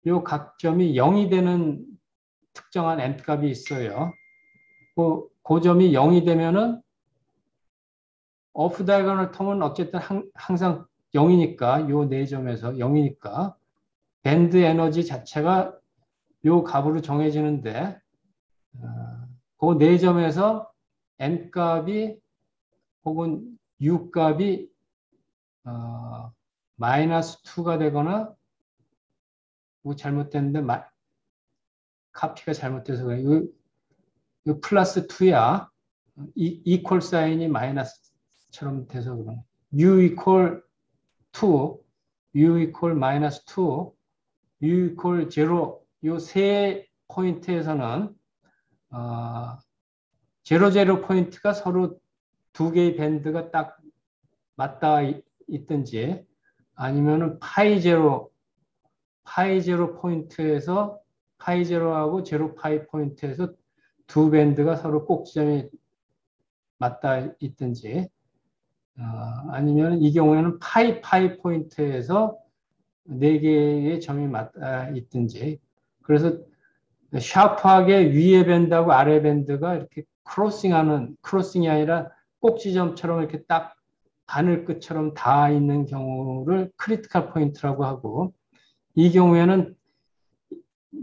요 각점이 0이 되는 특정한 n 값이 있어요. 그 점이 0이 되면은 오프 다이거널 텀은 어쨌든 항상 0이니까 요 네 점에서 0이니까 밴드 에너지 자체가 요 값으로 정해지는데 그 네 점에서 n 값이 혹은 u 값이 마이너스 2가 되거나 뭐 잘못됐는데 카피가 잘못돼서 그래. 이거 플러스 2야. 이퀄 사인이 마이너스처럼 돼서 그런. u 이퀄 2, u 이퀄 마이너스 2, u 이퀄 0. 요 세 포인트에서는 00 포인트가 서로 두 개의 밴드가 딱 맞닿아 있든지 아니면은 파이 제로 포인트에서 파이 제로하고 제로 파이 포인트에서 두 밴드가 서로 꼭지점이 맞닿아 있든지 아니면 이 경우에는 파이 포인트에서 네 개의 점이 맞닿아 있든지 그래서 샤프하게 위에 밴드하고 아래 밴드가 이렇게 크로싱이 아니라 꼭지점처럼 이렇게 딱 바늘 끝처럼 닿아 있는 경우를 크리티컬 포인트라고 하고 이 경우에는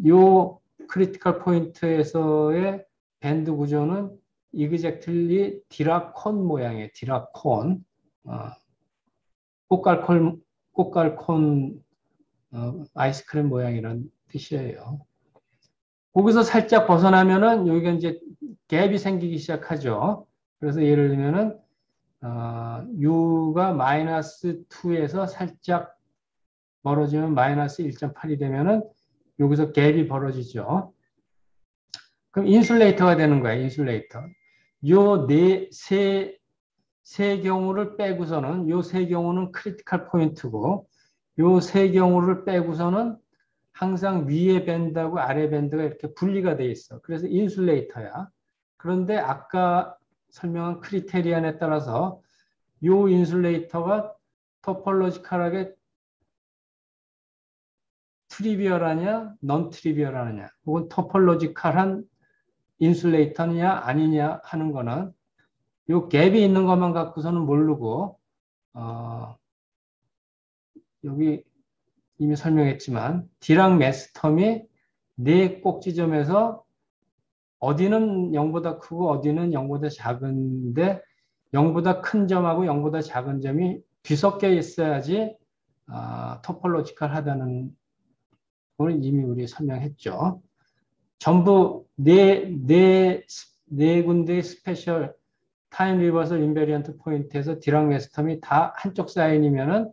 요 크리티컬 포인트에서의 밴드 구조는 이그젝틀리 디락콘 모양이에요. 디락콘. 꽃갈콘 아이스크림 모양이라는 뜻이에요. 거기서 살짝 벗어나면은 여기가 이제 갭이 생기기 시작하죠. 그래서 예를 들면은 U가 마이너스 2에서 살짝 멀어지면 마이너스 1.8이 되면은 여기서 갭이 벌어지죠. 그럼 인슐레이터가 되는 거야, 인슐레이터. 요 세 경우를 빼고서는, 요 세 경우는 크리티컬 포인트고, 요 세 경우를 빼고서는 항상 위에 밴드하고 아래 밴드가 이렇게 분리가 돼 있어. 그래서 인슐레이터야. 그런데 아까 설명한 크리테리안에 따라서 요 인슐레이터가 토폴로지컬하게 트리비얼하냐, 넌 트리비얼하냐, 혹은 토폴로지컬한 인슐레이터냐 아니냐 하는 거는 요 갭이 있는 것만 갖고서는 모르고 여기 이미 설명했지만 디락 매스텀이 네 꼭지점에서 어디는 0보다 크고 어디는 0보다 작은데 0보다 큰 점하고 0보다 작은 점이 뒤섞여 있어야지 토폴로지컬 하다는 걸 이미 우리 설명했죠. 전부 네 군데의 스페셜 타임 리버설 인베리언트 포인트에서 디락 매스텀이 다 한쪽 사인이면은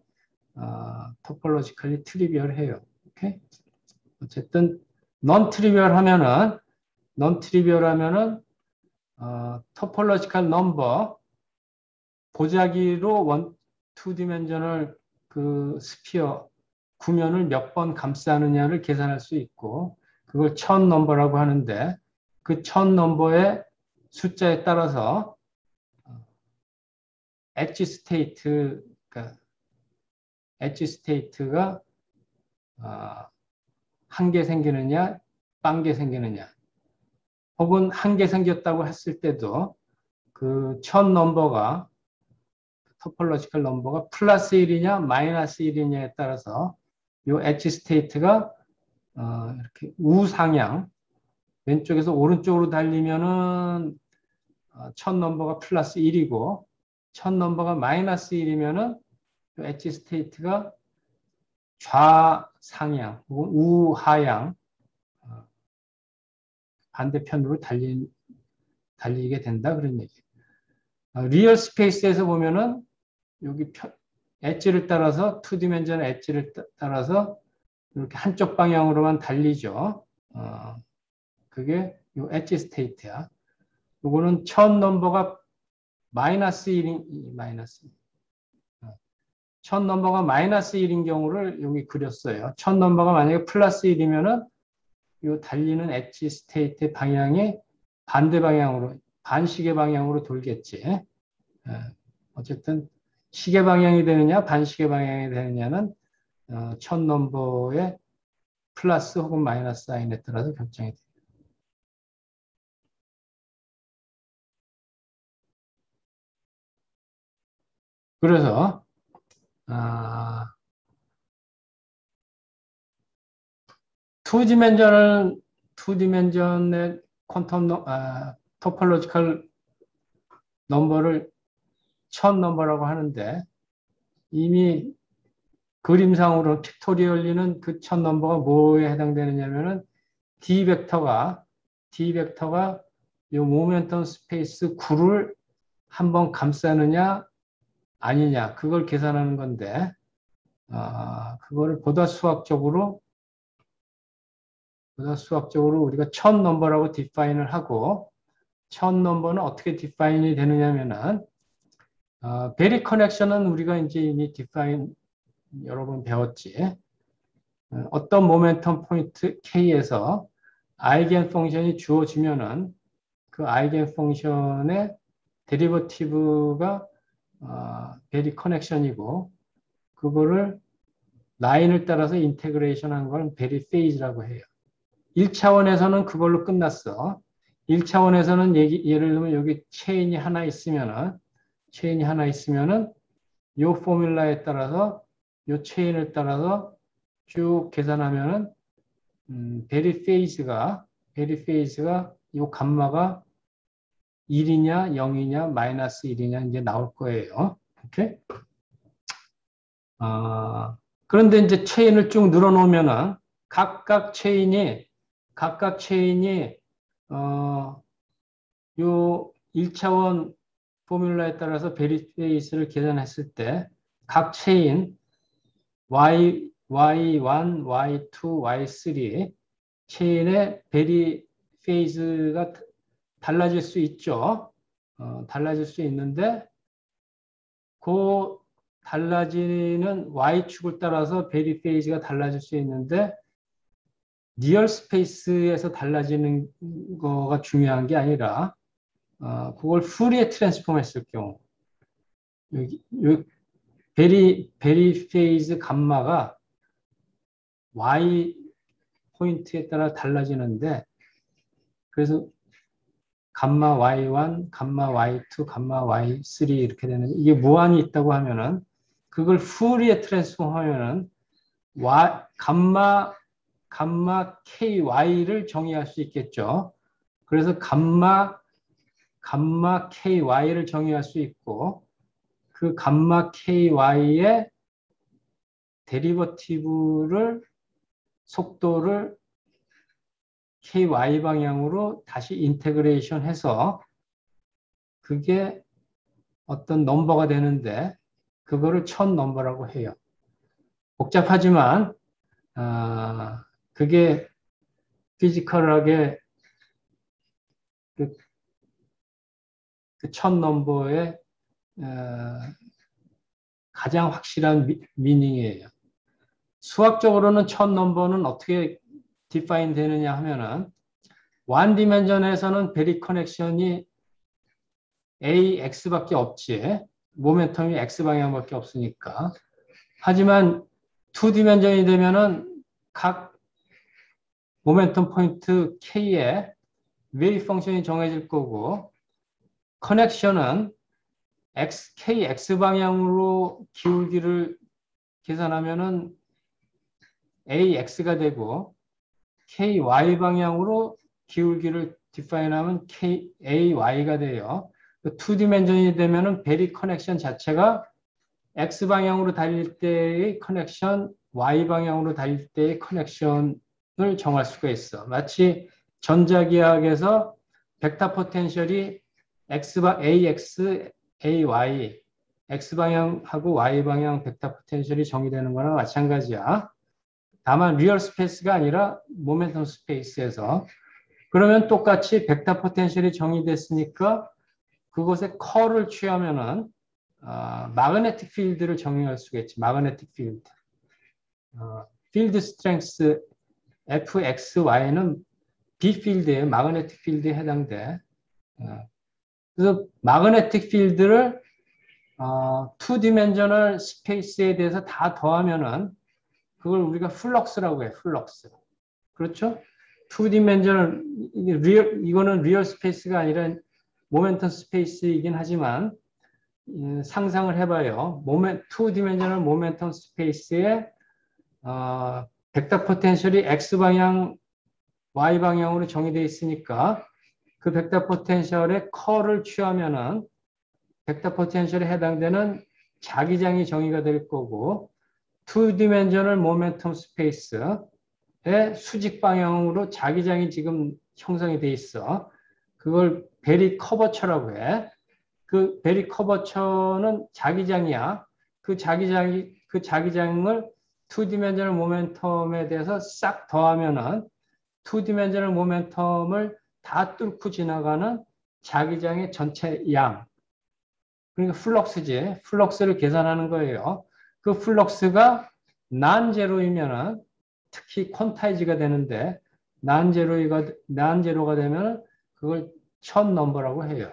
토폴로지컬리 트리비얼해요. 오케이? 어쨌든 넌 트리비얼 하면은 토폴로지컬 넘버 보자기로 투 디멘셔널 그 스피어 구면을 몇 번 감싸느냐를 계산할 수 있고 그걸 1000 넘버라고 하는데 그 1000 넘버의 숫자에 따라서 엣지 스테이트가 한 개 생기느냐, 빵 개 생기느냐, 혹은 한 개 생겼다고 했을 때도 그 1000 넘버가 토폴로지컬 넘버가 플러스 1이냐, 마이너스 1이냐에 따라서 이 엣지 스테이트가 이렇게 우상향, 왼쪽에서 오른쪽으로 달리면은 1000 넘버가 플러스 1이고 1000 넘버가 마이너스 1이면은 엣지 스테이트가 좌상향 혹은 우하향 반대편으로 달리게 된다 그런 얘기. 리얼 스페이스에서 보면은 여기 엣지를 따라서 2디멘전 엣지를 따라서 이렇게 한쪽 방향으로만 달리죠. 그게 요 엣지 스테이트야. 요거는 첫 넘버가 마이너스 1인 첫 넘버가 마이너스 1인 경우를 여기 그렸어요. 첫 넘버가 만약에 플러스 1이면은 요 달리는 엣지 스테이트 방향이 반대 방향으로 반시계 방향으로 돌겠지. 어쨌든 시계 방향이 되느냐 반시계 방향이 되느냐는 첫 넘버의 플러스 혹은 마이너스 사인에 따라서 결정이 됩니다. 그래서 투디멘전의 퀀텀 토폴로지컬 넘버를 첫 넘버라고 하는데 이미 그림상으로 픽토리얼리는 그 첫 넘버가 뭐에 해당되느냐면은 D 벡터가 이 모멘텀 스페이스 9를 한번 감싸느냐 아니냐 그걸 계산하는 건데 그거를 보다 수학적으로 우리가 첫 넘버라고 디파인을 하고 첫 넘버는 어떻게 디파인이 되느냐면은 베리 커넥션은 우리가 이제 이미 디파인 여러 번 배웠지. 어떤 모멘텀 포인트 K에서 아이겐 펑션이 주어지면은 그 아이겐 펑션의 데리버티브가 베리 커넥션이고 그거를 라인을 따라서 인테그레이션 한 걸 베리 페이즈라고 해요. 1차원에서는 그걸로 끝났어. 1차원에서는 예를 들면 여기 체인이 하나 있으면은 요 포뮬라에 따라서 요 체인을 따라서 쭉 계산하면은 베리 페이즈가 요 감마가 1이냐 0이냐 마이너스 1이냐 이제 나올 거예요. 오케이? 그런데 이제 체인을 쭉 늘어놓으면은 각각 체인이 요 1차원 포뮬라에 따라서 베리 페이스를 계산했을 때 각 체인 Y1, Y2, Y3 체인의 베리 페이스가 달라질 수 있죠. 달라질 수 있는데 그 달라지는 Y축을 따라서 베리 페이스가 달라질 수 있는데 리얼 스페이스에서 달라지는 거가 중요한 게 아니라 그걸 푸리에 트랜스폼 했을 경우 여기 베리 페이즈 감마가 Y 포인트에 따라 달라지는데 그래서 감마 Y1, 감마 Y2, 감마 Y3 이렇게 되는 이게 무한이 있다고 하면은 그걸 푸리에 트랜스폼 하면은 감마 KY를 정의할 수 있겠죠. 그래서 감마 KY를 정의할 수 있고 그 감마 KY의 데리버티브를 속도를 KY 방향으로 다시 인테그레이션 해서 그게 어떤 넘버가 되는데 그거를 첫 넘버라고 해요. 복잡하지만 그게 피지컬하게 그 첫 넘버의 가장 확실한 미닝이에요. 수학적으로는 첫 넘버는 어떻게 디파인 되느냐 하면은 원 디멘전에서는 베리 커넥션이 AX밖에 없지. 모멘텀이 X 방향밖에 없으니까. 하지만 2디멘전이 되면은 각 모멘텀 포인트 K에 웨이브 펑션이 정해질 거고 커넥션은 KX 방향으로 기울기를 계산하면은 AX가 되고 KY 방향으로 기울기를 디파인하면 KAY가 돼요. 2디멘전이 되면은 베리 커넥션 자체가 X 방향으로 달릴 때의 커넥션, Y 방향으로 달릴 때의 커넥션을 정할 수가 있어. 마치 전자기하학에서 벡터 포텐셜이 AX, AY, X방향하고 Y방향 벡터 포텐셜이 정의되는 거나 마찬가지야. 다만 리얼 스페이스가 아니라 모멘텀 스페이스에서. 그러면 똑같이 벡터 포텐셜이 정의됐으니까 그것의 컬을 취하면은 마그네틱 필드를 정의할 수가 있지. 마그네틱 필드. 필드 스트렝스 FXY는 B 필드에 마그네틱 필드에 해당돼. 그래서 마그네틱 필드를 투 디멘셔널 스페이스에 대해서 다 더하면은 그걸 우리가 플럭스라고 해. 플럭스. 그렇죠? 투 디멘셔널 이거는 리얼 스페이스가 아니라 모멘텀 스페이스이긴 하지만 상상을 해봐요. 투 디멘셔널 모멘텀 스페이스에 벡터 포텐셜이 X 방향, Y 방향으로 정의되어 있으니까 그 벡터 포텐셜의 컬을 취하면은 벡터 포텐셜에 해당되는 자기장이 정의가 될 거고 투 디멘셔널 모멘텀 스페이스의 수직 방향으로 자기장이 지금 형성이 돼 있어. 그걸 베리 커버처라고 해. 그 베리 커버처는 자기장이야. 그 자기장을 투 디멘셔널 모멘텀에 대해서 싹 더하면은 투 디멘셔널 모멘텀을 다 뚫고 지나가는 자기장의 전체 양. 그러니까 플럭스지. 플럭스를 계산하는 거예요. 그 플럭스가 난제로이면은 특히 퀀타이즈가 되는데 난제로가 되면 그걸 첫 넘버라고 해요.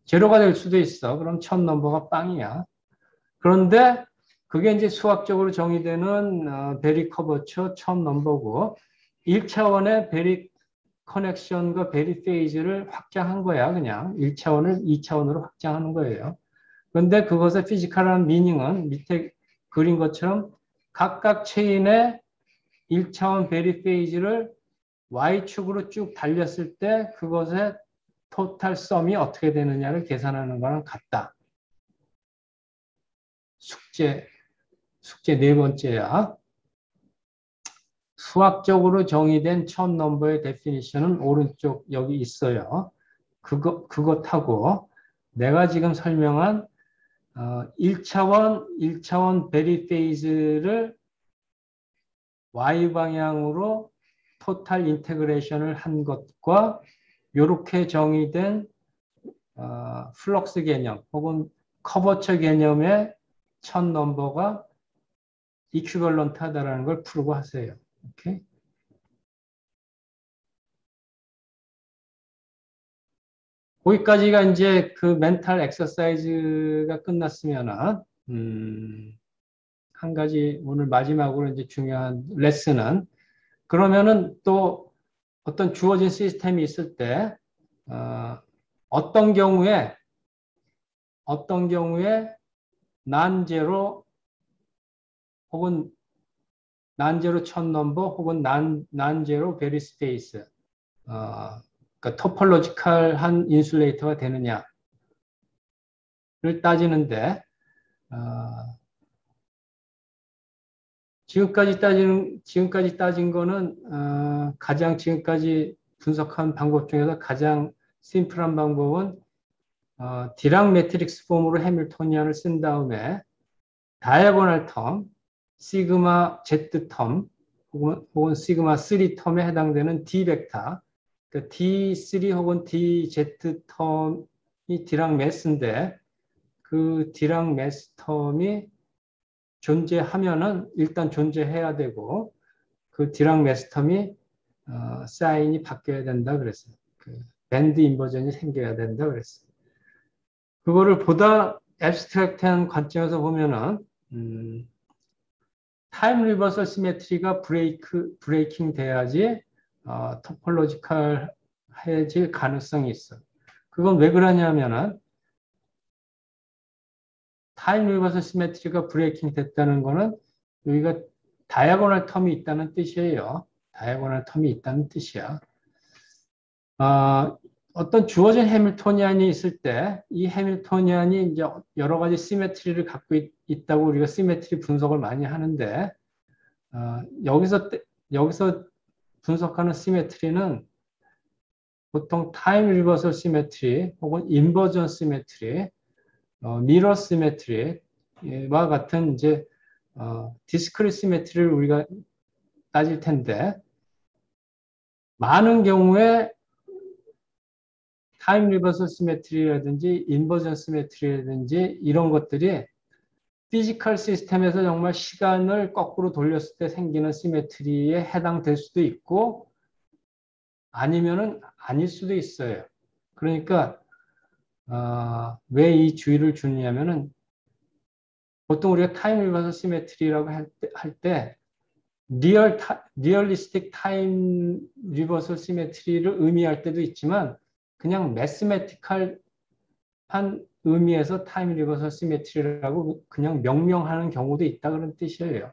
제로가 될 수도 있어. 그럼 첫 넘버가 빵이야. 그런데 그게 이제 수학적으로 정의되는 베리 커버처 첫 넘버고 1차원의 베리 커넥션과 베리 페이즈를 확장한 거야. 그냥 1차원을 2차원으로 확장하는 거예요. 그런데 그것의 피지컬한 미닝은 밑에 그린 것처럼 각각 체인의 1차원 베리 페이즈를 Y축으로 쭉 달렸을 때 그것의 토탈 썸이 어떻게 되느냐를 계산하는 거랑 같다. 숙제 네 번째야. 수학적으로 정의된 첫 넘버의 데피니션은 오른쪽 여기 있어요. 그것하고 내가 지금 설명한 1차원 베리 페이즈를 Y 방향으로 토탈 인테그레이션을 한 것과 이렇게 정의된 플럭스 개념 혹은 커버처 개념의 첫 넘버가 이퀴벌런트하다라는 걸 풀고 하세요. 오케이? 거기까지가 이제 그 멘탈 엑서사이즈가 끝났으면은 한 가지 오늘 마지막으로 이제 중요한 레슨은 그러면은 또 어떤 주어진 시스템이 있을 때 어떤 경우에 난제로 혹은 난제로 첫 넘버 혹은 난제로 베리 스페이스 그러니까 토폴로지컬한 인슐레이터가 되느냐를 따지는데 지금까지 따진 거는 가장 지금까지 분석한 방법 중에서 가장 심플한 방법은 디락 매트릭스 폼으로 해밀토니안을 쓴 다음에 다이아고널 텀, 시그마 Z 텀 혹은 시그마 3 텀에 해당되는 D 벡터, 그러니까 D3 혹은 DZ 텀이 디락 매스인데 그 디락 매스 텀이 존재하면은 일단 존재해야 되고 그 디락 매스 텀이 사인이 바뀌어야 된다 그랬어요. 그 밴드 인버전이 생겨야 된다 그랬어요. 그거를 보다 앱스트랙트한 관점에서 보면은 타임 리버설 시메트리가 브레이킹 돼야지 토폴로지컬해질 가능성이 있어. 그건 왜 그러냐면은 타임 리버설 시메트리가 브레이킹 됐다는 거는 여기가 다이아고널 텀이 있다는 뜻이에요. 다이아고널 텀이 있다는 뜻이야. 어떤 주어진 해밀토니안이 있을 때 이 해밀토니안이 이제 여러 가지 시메트리를 갖고 있다고 우리가 시메트리 분석을 많이 하는데 여기서 분석하는 시메트리는 보통 타임 리버설 시메트리 혹은 인버전 시메트리, 미러 시메트리와 같은 이제 디스크릿 시메트리를 우리가 따질 텐데 많은 경우에 타임 리버설 시메트리라든지 인버전 시메트리라든지 이런 것들이 피지컬 시스템에서 정말 시간을 거꾸로 돌렸을 때 생기는 시메트리에 해당될 수도 있고 아니면은 아닐 수도 있어요. 그러니까 왜 이 주의를 주냐면은 보통 우리가 타임 리버설 시메트리라고 할 때 리얼리스틱 타임 리버설 시메트리를 의미할 때도 있지만 그냥 매스매티컬한 의미에서 타임 리버설 시메트리라고 그냥 명명하는 경우도 있다 그런 뜻이에요.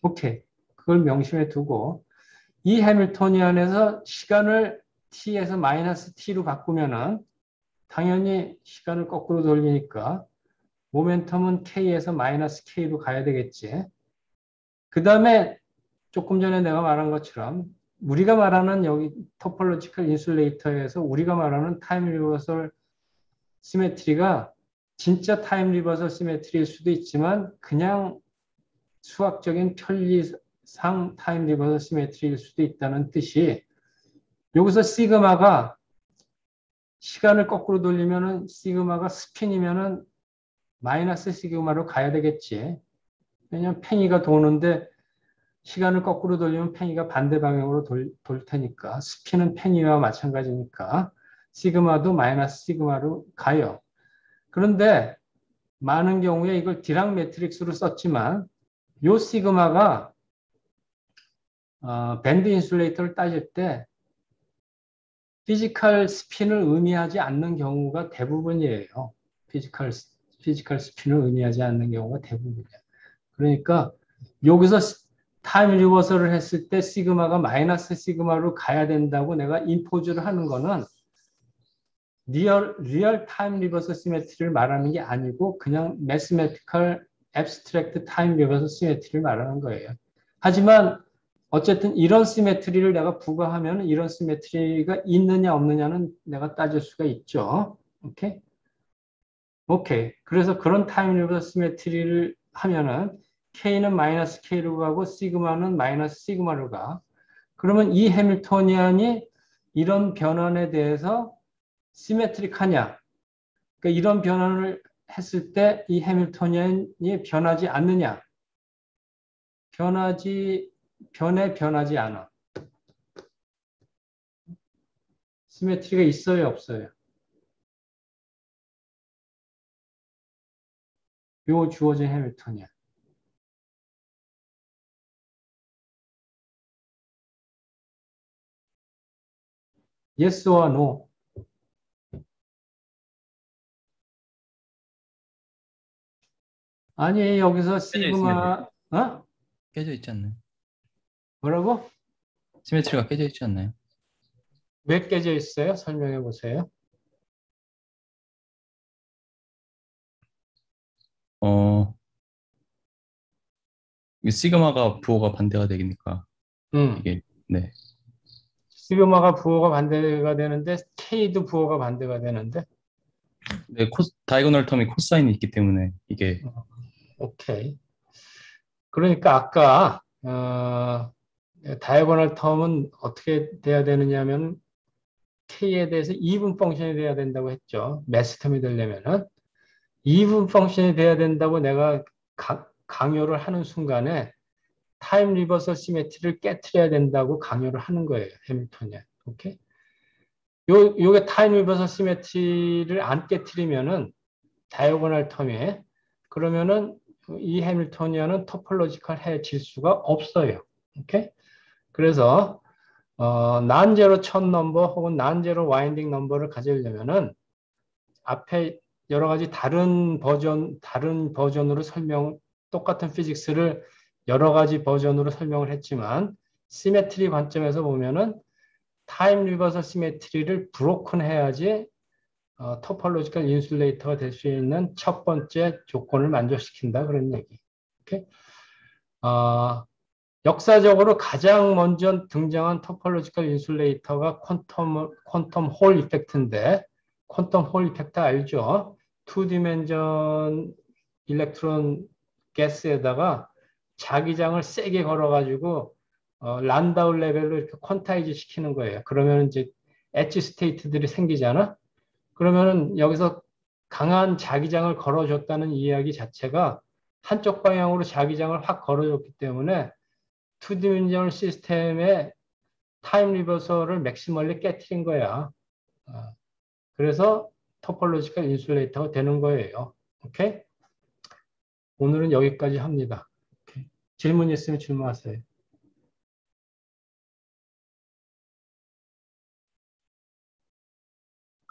오케이. 그걸 명심해 두고 이 해밀토니안에서 시간을 t에서 마이너스 t로 바꾸면은 당연히 시간을 거꾸로 돌리니까 모멘텀은 k에서 마이너스 k로 가야 되겠지. 그 다음에 조금 전에 내가 말한 것처럼 우리가 말하는 여기 토폴로지컬 인슐레이터에서 우리가 말하는 타임 리버설 시메트리가 진짜 타임 리버설 시메트리일 수도 있지만 그냥 수학적인 편리상 타임 리버설 시메트리일 수도 있다는 뜻이 여기서 시그마가 시간을 거꾸로 돌리면은 시그마가 스핀이면은 마이너스 시그마로 가야 되겠지. 왜냐면 팽이가 도는데 시간을 거꾸로 돌리면 팽이가 반대 방향으로 돌 테니까 스핀은 팽이와 마찬가지니까 시그마도 마이너스 시그마로 가요. 그런데 많은 경우에 이걸 디락 매트릭스로 썼지만 요 시그마가 밴드 인슐레이터를 따질 때 피지컬 스핀을 의미하지 않는 경우가 대부분이에요. 피지컬 스핀을 의미하지 않는 경우가 대부분이에요. 그러니까 여기서 타임 리버설을 했을 때 시그마가 마이너스 시그마로 가야 된다고 내가 임포즈를 하는 거는 리얼 타임 리버설 시메트리를 말하는 게 아니고 그냥 매스매티컬 앱스트랙트 타임 리버설 시메트리를 말하는 거예요. 하지만 어쨌든 이런 시메트리를 내가 부과하면 이런 시메트리가 있느냐 없느냐는 내가 따질 수가 있죠. 오케이? 오케이. 그래서 그런 타임 리버설 시메트리를 하면은 K는 마이너스 K로 가고 시그마는 마이너스 시그마로 가. 그러면 이 해밀토니안이 이런 변환에 대해서 시메트릭하냐? 그러니까 이런 변환을 했을 때 이 해밀토니안이 변하지 않느냐? 변하지 않아. 시메트리가 있어요, 없어요? 요 주어진 해밀토니안. Yes or no? 아니, 여기서 시그마, 깨져 있지 않나요? 뭐라고? 시메트리가 깨져 있지 않나요? 몇 개져 있어요? 설명해 보세요. 이 시그마가 부호가 반대가 되니까 이게 네. 시그마가 부호가 반대가 되는데 K도 부호가 반대가 되는데. 네, 다이고널 텀이 코사인이 있기 때문에 이게 오케이. 그러니까 아까 다이고널 텀은 어떻게 돼야 되느냐 하면 K에 대해서 이분 펑션이 돼야 된다고 했죠. 매스 텀이 되려면은 이분 펑션이 돼야 된다고 내가 강요를 하는 순간에 타임 리버설 시메트리를 깨트려야 된다고 강요를 하는 거예요. 해밀토니안. 오케이? 요게 타임 리버설 시메트리를 안 깨트리면은 다이고널 텀에 그러면은 이 해밀토니안은 토폴로지컬해질 수가 없어요. 오케이? 그래서 난제로 첫 넘버 혹은 난제로 와인딩 넘버를 가지려면은 앞에 여러 가지 다른 버전으로 똑같은 피직스를 여러 가지 버전으로 설명을 했지만 시메트리 관점에서 보면은 타임 리버설 시메트리를 브로큰 해야지 토폴로지컬 인슐레이터가 될 수 있는 첫 번째 조건을 만족시킨다 그런 얘기. 오케이? 역사적으로 가장 먼저 등장한 토폴로지컬 인슐레이터가 퀀텀 홀 이펙트인데, 퀀텀 홀 이펙트 알죠? 2디멘전 일렉트론 가스에다가 자기장을 세게 걸어가지고 란다우 레벨로 이렇게 퀀타이즈 시키는 거예요. 그러면 이제 엣지 스테이트들이 생기잖아. 그러면은 여기서 강한 자기장을 걸어줬다는 이야기 자체가 한쪽 방향으로 자기장을 확 걸어줬기 때문에 2디멘셔널 시스템의 타임 리버설을 맥시멀리 깨트린 거야. 그래서 토폴로지컬 인슐레이터가 되는 거예요. 오케이? 오늘은 여기까지 합니다. 오케이. 질문 있으면 질문하세요.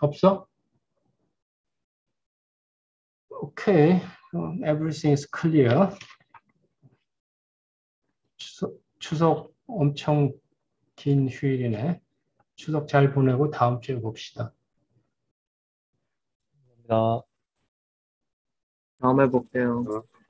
없어? 오케이. Everything is clear. 추석 엄청 긴 휴일이네. 추석 잘 보내고 다음 주에 봅시다. 감사합니다. 다음에 볼게요. 어.